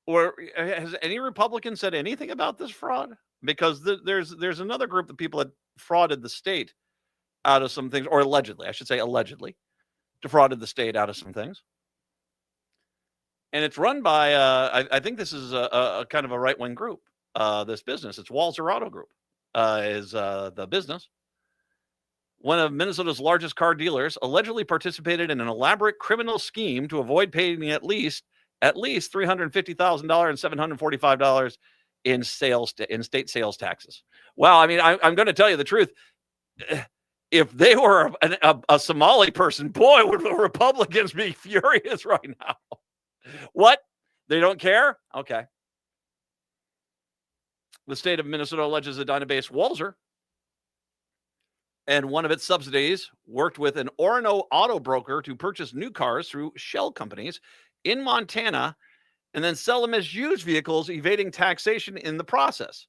Or has any Republican said anything about this fraud? Because there's another group of people that frauded the state out of some things, or allegedly, I should say allegedly, defrauded the state out of some things. And it's run by, I think this is a kind of a right-wing group, this business. It's Walzer Auto Group is the business. One of Minnesota's largest car dealers allegedly participated in an elaborate criminal scheme to avoid paying at least $350,000 and $745 in state sales taxes. Well, I mean, I'm going to tell you the truth. If they were a Somali person, boy, would the Republicans be furious right now. What? They don't care? Okay. The state of Minnesota alleges that Dyna-based Walzer and one of its subsidiaries worked with an Orono auto broker to purchase new cars through shell companies in Montana and then sell them as used vehicles, evading taxation in the process.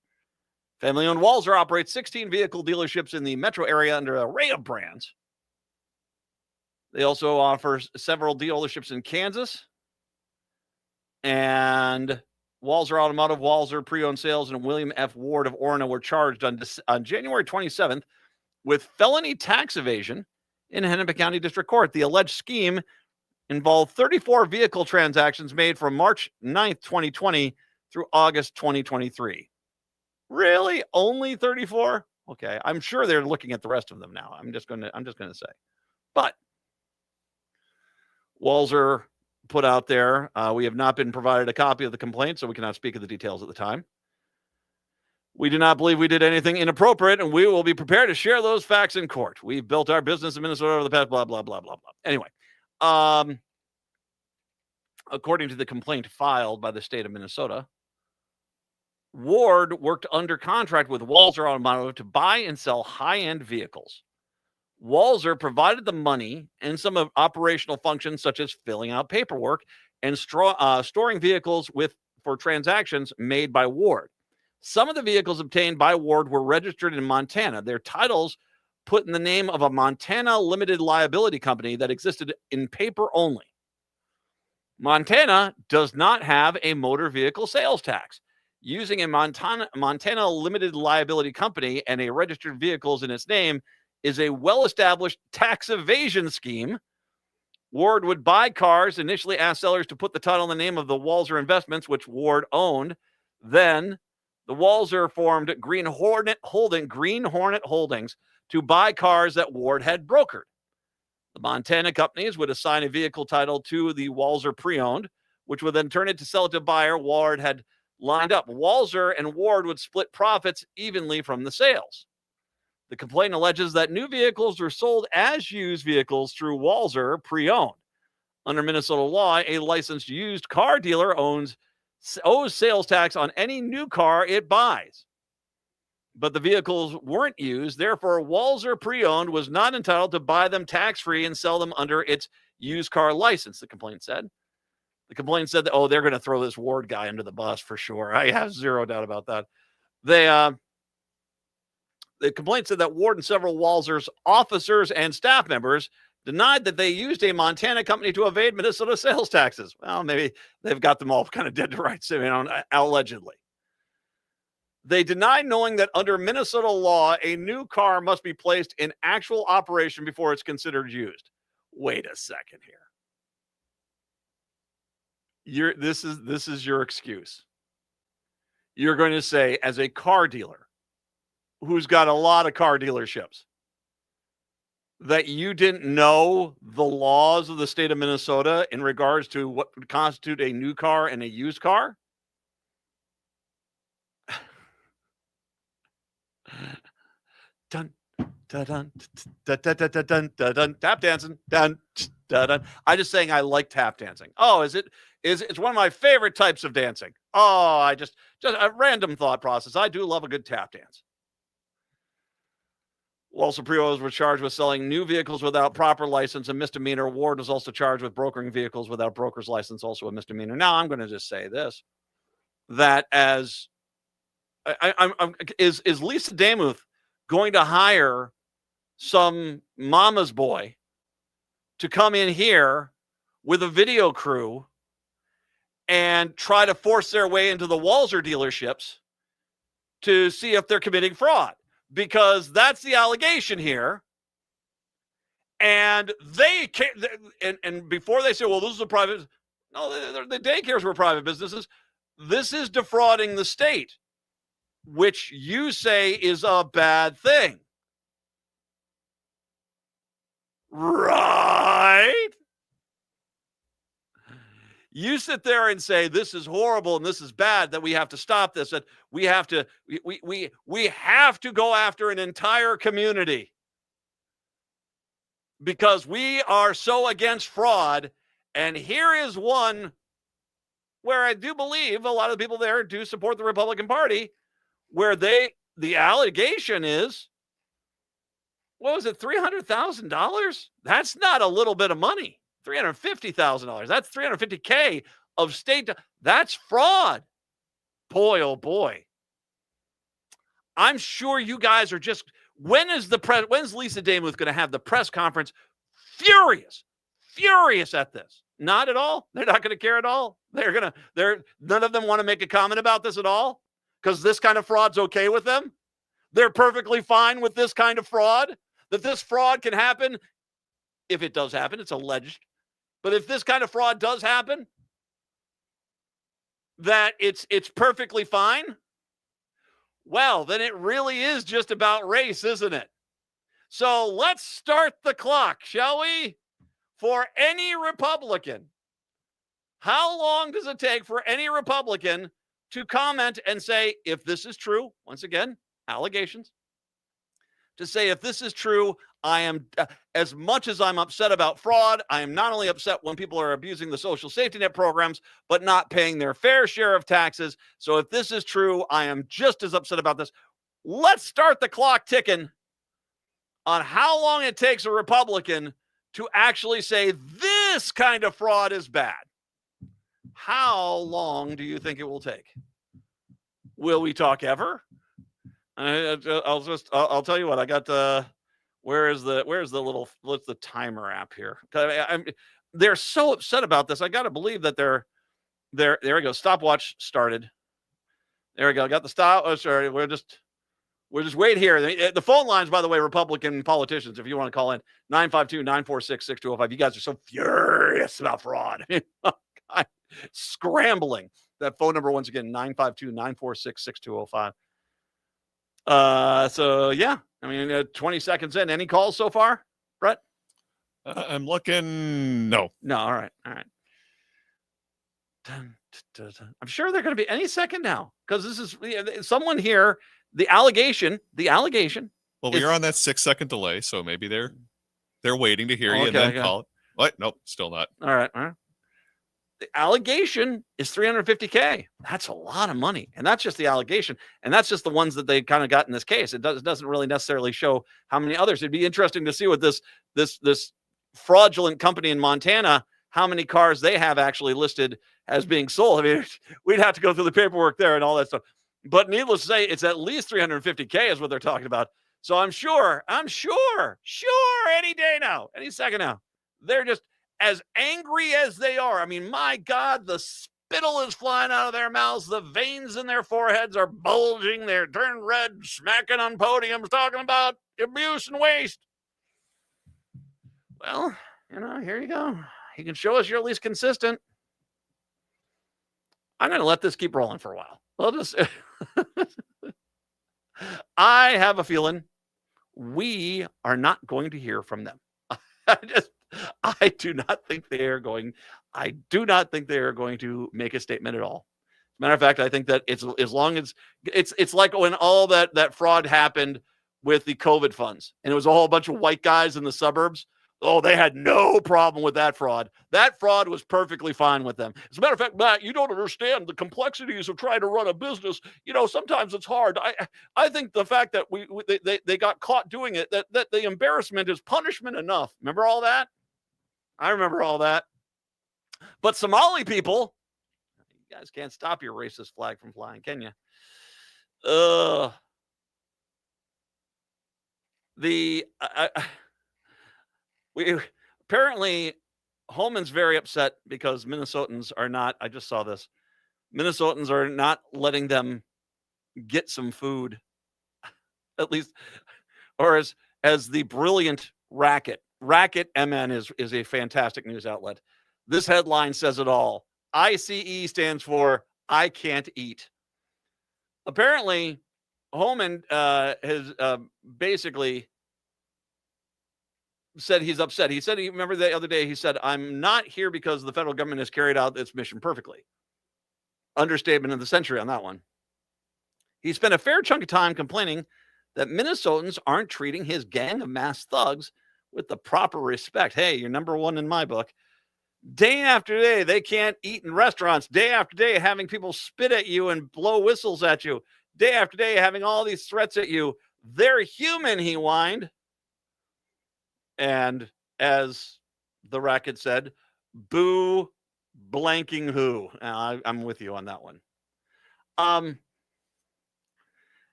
Family-owned Walzer operates 16 vehicle dealerships in the metro area under an array of brands. They also offer several dealerships in Kansas. And Walzer Automotive, Walzer Pre-Owned Sales, and William F. Ward of Orono were charged on January 27th with felony tax evasion in Hennepin County District Court. The alleged scheme involved 34 vehicle transactions made from March 9th, 2020 through August 2023. Really? Only 34? Okay. I'm sure they're looking at the rest of them now. I'm just going to say. But Walzer put out there, we have not been provided a copy of the complaint, so we cannot speak of the details at the time. We do not believe we did anything inappropriate, and we will be prepared to share those facts in court. We've built our business in Minnesota over the past blah, blah, blah, blah, blah. Anyway, according to the complaint filed by the state of Minnesota, Ward worked under contract with Walzer Automotive to buy and sell high-end vehicles. Walzer provided the money and some of operational functions such as filling out paperwork and storing vehicles for transactions made by Ward. Some of the vehicles obtained by Ward were registered in Montana. Their titles put in the name of a Montana limited liability company that existed in paper only. Montana does not have a motor vehicle sales tax. Using a Montana limited liability company and a registered vehicles in its name is a well-established tax evasion scheme. Ward would buy cars, initially ask sellers to put the title in the name of the Walzer Investments, which Ward owned. Then the Walzer formed Green Hornet Holdings to buy cars that Ward had brokered. The Montana companies would assign a vehicle title to the Walzer Pre-Owned, which would then turn it to sell it to a buyer Ward had lined up. Walzer and Ward would split profits evenly from the sales. The complaint alleges that new vehicles were sold as used vehicles through Walzer Pre-Owned. Under Minnesota law, a licensed used car dealer owes sales tax on any new car it buys. But the vehicles weren't used, therefore Walzer Pre-Owned was not entitled to buy them tax-free and sell them under its used car license, the complaint said. The complaint said that, they're going to throw this Ward guy under the bus for sure. I have zero doubt about that. The complaint said that Ward and several Walzer's officers and staff members denied that they used a Montana company to evade Minnesota sales taxes. Well, maybe they've got them all kind of dead to rights, allegedly. They denied knowing that under Minnesota law, a new car must be placed in actual operation before it's considered used. Wait a second here. This is your excuse. You're going to say, as a car dealer who's got a lot of car dealerships, that you didn't know the laws of the state of Minnesota in regards to what would constitute a new car and a used car? Dun, dun, dun, dun, dun, dun, dun, dun, dun, dun, tap dancing. Dun, dun, dun. I just saying I like tap dancing. Oh, it's one of my favorite types of dancing. Oh, I just a random thought process. I do love a good tap dance. Walter Prios was charged with selling new vehicles without proper license, a misdemeanor. Ward was also charged with brokering vehicles without broker's license, also a misdemeanor. Now, I'm going to just say this, that as is Lisa Damuth going to hire some mama's boy to come in here with a video crew and try to force their way into the Walzer dealerships to see if they're committing fraud? Because that's the allegation here. And they can't, and before they say, well, this is a private, no, the daycares were private businesses. This is defrauding the state, which you say is a bad thing. Right? You sit there and say, this is horrible and this is bad, that we have to stop this, that we have to go after an entire community because we are so against fraud. And here is one where I do believe a lot of the people there do support the Republican Party, where the allegation is, what was it, $300,000? That's not a little bit of money. $350,000. That's $350K of state. That's fraud. Boy, oh boy. I'm sure you guys are just, when's Lisa Damuth going to have the press conference? Furious at this. Not at all. They're not going to care at all. None of them want to make a comment about this at all because this kind of fraud's okay with them. They're perfectly fine with this kind of fraud, that this fraud can happen. If it does happen, it's alleged. But if this kind of fraud does happen, that it's perfectly fine, well, then it really is just about race, isn't it? So let's start the clock, shall we? For any Republican, how long does it take for any Republican to comment and say, if this is true, once again, allegations, to say, if this is true, I am, as much as I'm upset about fraud, I am not only upset when people are abusing the social safety net programs, but not paying their fair share of taxes. So if this is true, I am just as upset about this. Let's start the clock ticking on how long it takes a Republican to actually say this kind of fraud is bad. How long do you think it will take? Will we talk ever? I'll tell you what, I got where's the timer app here? They're so upset about this. I got to believe that there we go. Stopwatch started. There we go. Got the stop. Oh, sorry. We're just wait here. The phone lines, by the way, Republican politicians, if you want to call in, 952-946-6205. You guys are so furious about fraud. I'm scrambling. That phone number, once again, 952-946-6205. So yeah, I mean, 20 seconds in. Any calls so far, Brett? I'm looking. No. All right. Dun, dun, dun. I'm sure they're going to be any second now, because this is someone here. The allegation. Well, we are on that 6-second delay, so maybe they're waiting to hear you and then call it. What? Nope, still not. All right. The allegation is $350K. That's a lot of money. And that's just the allegation. And that's just the ones that they kind of got in this case. It doesn't really necessarily show how many others. It'd be interesting to see what this fraudulent company in Montana, how many cars they have actually listed as being sold. I mean, we'd have to go through the paperwork there and all that stuff. But needless to say, it's at least $350K is what they're talking about. So I'm sure any day now, any second now, they're just as angry as they are. I mean, my God, the spittle is flying out of their mouths. The veins in their foreheads are bulging. They're turned red, smacking on podiums, talking about abuse and waste. Well, here you go. You can show us you're at least consistent. I'm going to let this keep rolling for a while. I have a feeling we are not going to hear from them. I do not think they are going to make a statement at all. Matter of fact, I think that it's as long as it's like when all that fraud happened with the COVID funds, and it was a whole bunch of white guys in the suburbs. Oh, they had no problem with that fraud. That fraud was perfectly fine with them. As a matter of fact, Matt, you don't understand the complexities of trying to run a business. Sometimes it's hard. I think the fact that they got caught doing it, that the embarrassment is punishment enough. Remember all that? I remember all that. But Somali people, you guys can't stop your racist flag from flying, can you? Apparently Holman's very upset because Minnesotans are not, I just saw this, Minnesotans are not letting them get some food, at least, or as the brilliant Racket MN is a fantastic news outlet. This headline says it all. ICE stands for I can't eat. Apparently Holman has basically said he's upset. He said, remember the other day, he said, I'm not here because the federal government has carried out its mission perfectly. Understatement of the century on that one. He spent a fair chunk of time complaining that Minnesotans aren't treating his gang of masked thugs with the proper respect. Hey, you're number one in my book. Day after day, they can't eat in restaurants. Day after day, having people spit at you and blow whistles at you. Day after day, having all these threats at you. They're human, he whined. And as the Racket said, boo blanking who. I'm with you on that one. I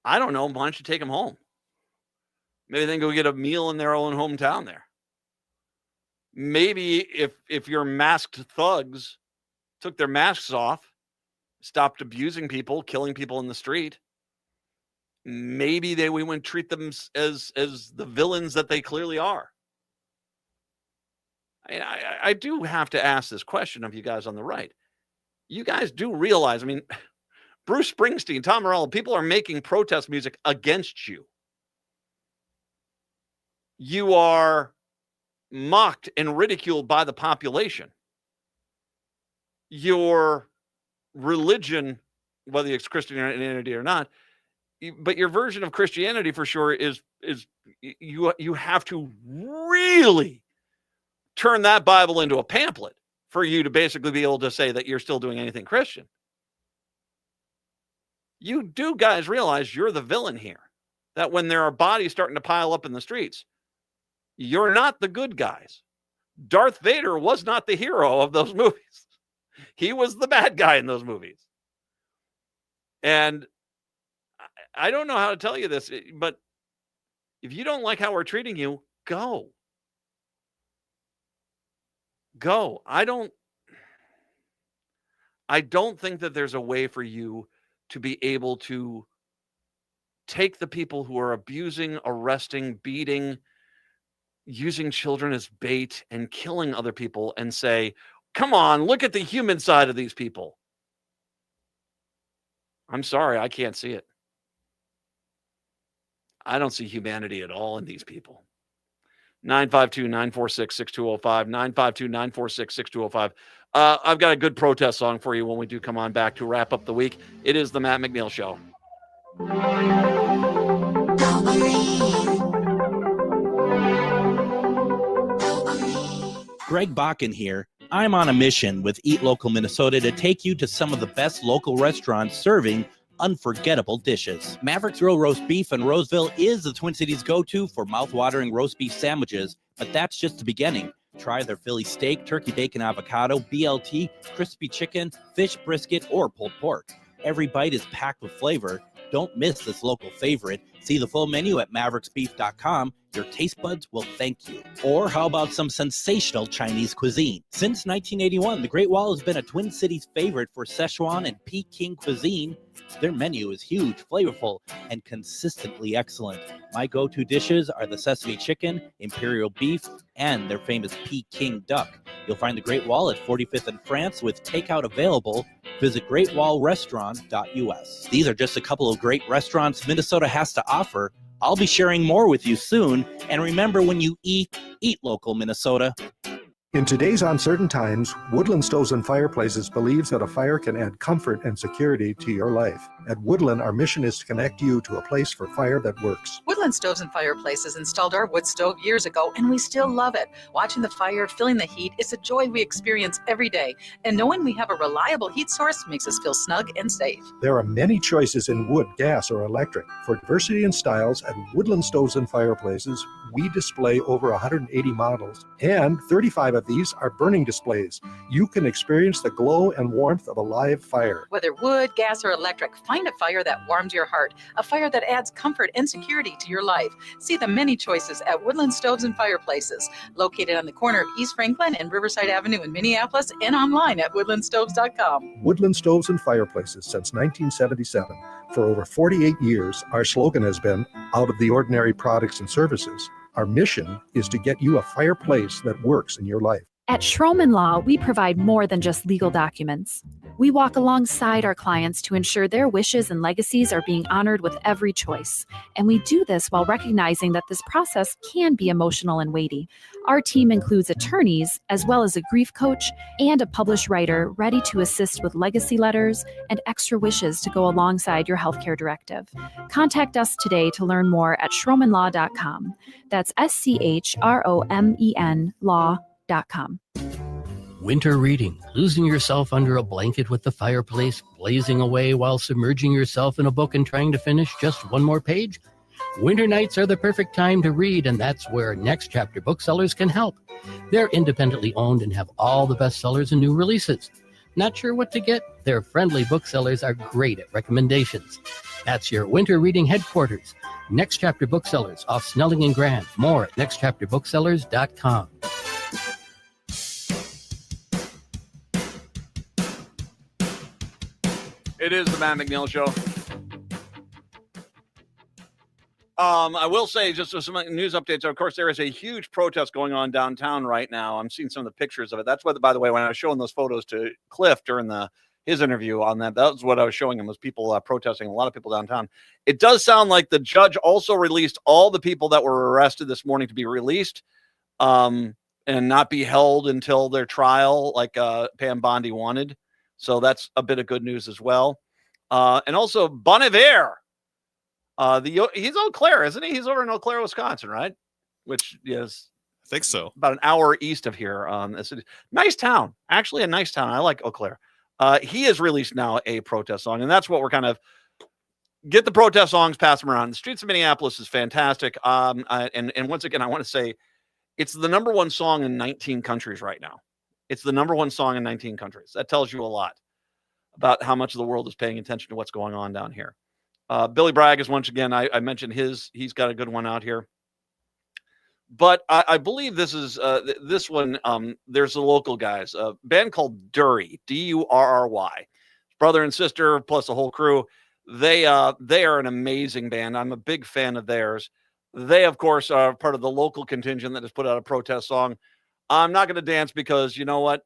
don't know. Why don't you take them home? Maybe they can go get a meal in their own hometown there. Maybe if your masked thugs took their masks off, stopped abusing people, killing people in the street, maybe we wouldn't treat them as the villains that they clearly are. I do have to ask this question of you guys on the right. You guys do realize, Bruce Springsteen, Tom Morello, people are making protest music against you. You are mocked and ridiculed by the population. Your religion, whether it's Christianity or not, but your version of Christianity for sure is you have to really turn that Bible into a pamphlet for you to basically be able to say that you're still doing anything Christian. You do guys realize you're the villain here, that when there are bodies starting to pile up in the streets, you're not the good guys. Darth Vader was not the hero of those movies. He was the bad guy in those movies. And I don't know how to tell you this, but if you don't like how we're treating you, go. Go. I don't think that there's a way for you to be able to take the people who are abusing, arresting, beating, using children as bait and killing other people and say, come on, look at the human side of these people. I'm sorry, I can't see it. I don't see humanity at all in these people. 952-946-6205, 952-946-6205. I've got a good protest song for you when we do come on back to wrap up the week. It is the Matt McNeil Show. Greg Bakken here. I'm on a mission with Eat Local Minnesota to take you to some of the best local restaurants serving unforgettable dishes. Maverick's Grill Roast Beef in Roseville is the Twin Cities go-to for mouth-watering roast beef sandwiches, but that's just the beginning. Try their Philly steak, turkey bacon avocado, BLT, crispy chicken, fish brisket, or pulled pork. Every bite is packed with flavor. Don't miss this local favorite. See the full menu at mavericksbeef.com. Your taste buds will thank you. Or how about some sensational Chinese cuisine? Since 1981, the Great Wall has been a Twin Cities favorite for Szechuan and Peking cuisine. Their menu is huge, flavorful, and consistently excellent. My go-to dishes are the sesame chicken, imperial beef, and their famous Peking duck. You'll find the Great Wall at 45th and France with takeout available. Visit greatwallrestaurant.us. These are just a couple of great restaurants Minnesota has to offer. I'll be sharing more with you soon. And remember, when you eat local, Minnesota. In today's uncertain times, Woodland Stoves and Fireplaces believes that a fire can add comfort and security to your life. At Woodland, our mission is to connect you to a place for fire that works. Woodland Stoves and Fireplaces installed our wood stove years ago, and we still love it. Watching the fire, feeling the heat, is a joy we experience every day. And knowing we have a reliable heat source makes us feel snug and safe. There are many choices in wood, gas, or electric. For diversity and styles, at Woodland Stoves and Fireplaces, we display over 180 models, and 35 of these are burning displays. You can experience the glow and warmth of a live fire. Whether wood, gas, or electric, find a fire that warms your heart, a fire that adds comfort and security to your life. See the many choices at Woodland Stoves and Fireplaces, located on the corner of East Franklin and Riverside Avenue in Minneapolis, and online at woodlandstoves.com. Woodland Stoves and Fireplaces since 1977. For over 48 years, our slogan has been, out of the ordinary products and services. Our mission is to get you a fireplace that works in your life. At Schroman Law, we provide more than just legal documents. We walk alongside our clients to ensure their wishes and legacies are being honored with every choice. And we do this while recognizing that this process can be emotional and weighty. Our team includes attorneys, as well as a grief coach and a published writer ready to assist with legacy letters and extra wishes to go alongside your healthcare directive. Contact us today to learn more at schromenlaw.com. That's SCHROMEN law.com. Winter reading, losing yourself under a blanket with the fireplace blazing away while submerging yourself in a book and trying to finish just one more page? Winter nights are the perfect time to read, and that's where Next Chapter Booksellers can help. They're independently owned and have all the bestsellers and new releases. Not sure what to get? Their friendly booksellers are great at recommendations. That's your winter reading headquarters. Next Chapter Booksellers off Snelling and Grand. More at nextchapterbooksellers.com. It is the Matt McNeil Show. I will say, just some news updates. Of course, there is a huge protest going on downtown right now. I'm seeing some of the pictures of it. That's what, by the way, when I was showing those photos to Cliff during his interview on that was what I was showing him, was people protesting, a lot of people downtown. It does sound like the judge also released all the people that were arrested this morning to be released and not be held until their trial, like Pam Bondi wanted. So that's a bit of good news as well. And also Bon Iver. He's Eau Claire, isn't he? He's over in Eau Claire, Wisconsin, right? Which is, I think so, about an hour east of here. It's a nice town, actually a nice town. I like Eau Claire. He has released now a protest song, and that's what we're kind of get the protest songs, pass them around. The Streets of Minneapolis is fantastic. And once again, I want to say it's the number one song in 19 countries right now. It's the number one song in 19 countries. That tells you a lot about how much of the world is paying attention to what's going on down here. Billy Bragg is, once again, I mentioned he's got a good one out here. But I believe this is this one. There's the local guys, a band called Durry, Durry, brother and sister plus a whole crew. They are an amazing band. I'm a big fan of theirs. They, of course, are part of the local contingent that has put out a protest song. I'm not going to dance because you know what?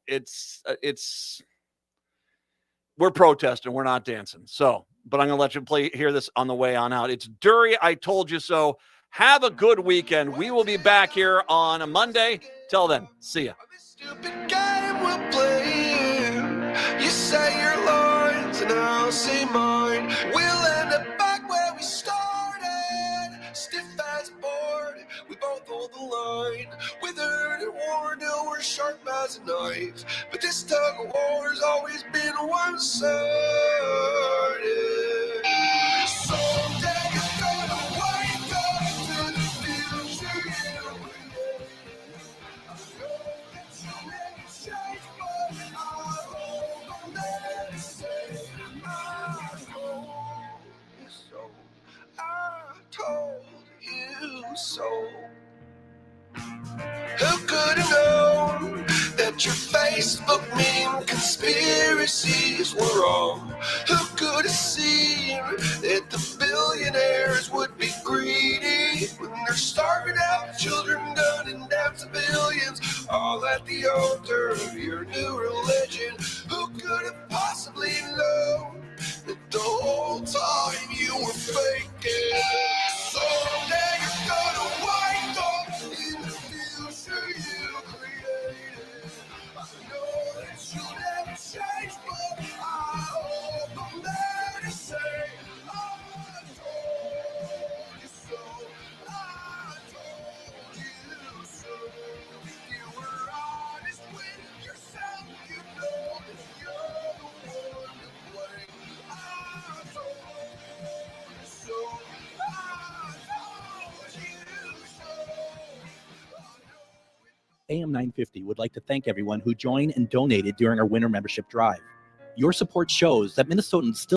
We're protesting. We're not dancing. So, but I'm going to let you hear this on the way on out. It's Durry, I Told You So. Have a good weekend. We will be back here on a Monday. Till then, see ya. Game we're playing. You say your lines and I'll say mine. We'll end up back where we started. Stiff as a board, we both hold the line. Withered and worn till we're sharp as a knife. But this tug of war's always been one-sided. Someday you're gonna wake up to the future you created. I know that you may change, but I hope I'll never say I told you so. I told you so. Who could have known that your Facebook meme conspiracies were wrong? Who could have seen that the billionaires would be greedy when they're starving out children, gunning down civilians, all at the altar of your new religion? Who could have possibly known that the whole time you were faking? Someday you're gonna wake up in the future you created. AM 950 would like to thank everyone who joined and donated during our winter membership drive. Your support shows that Minnesotans still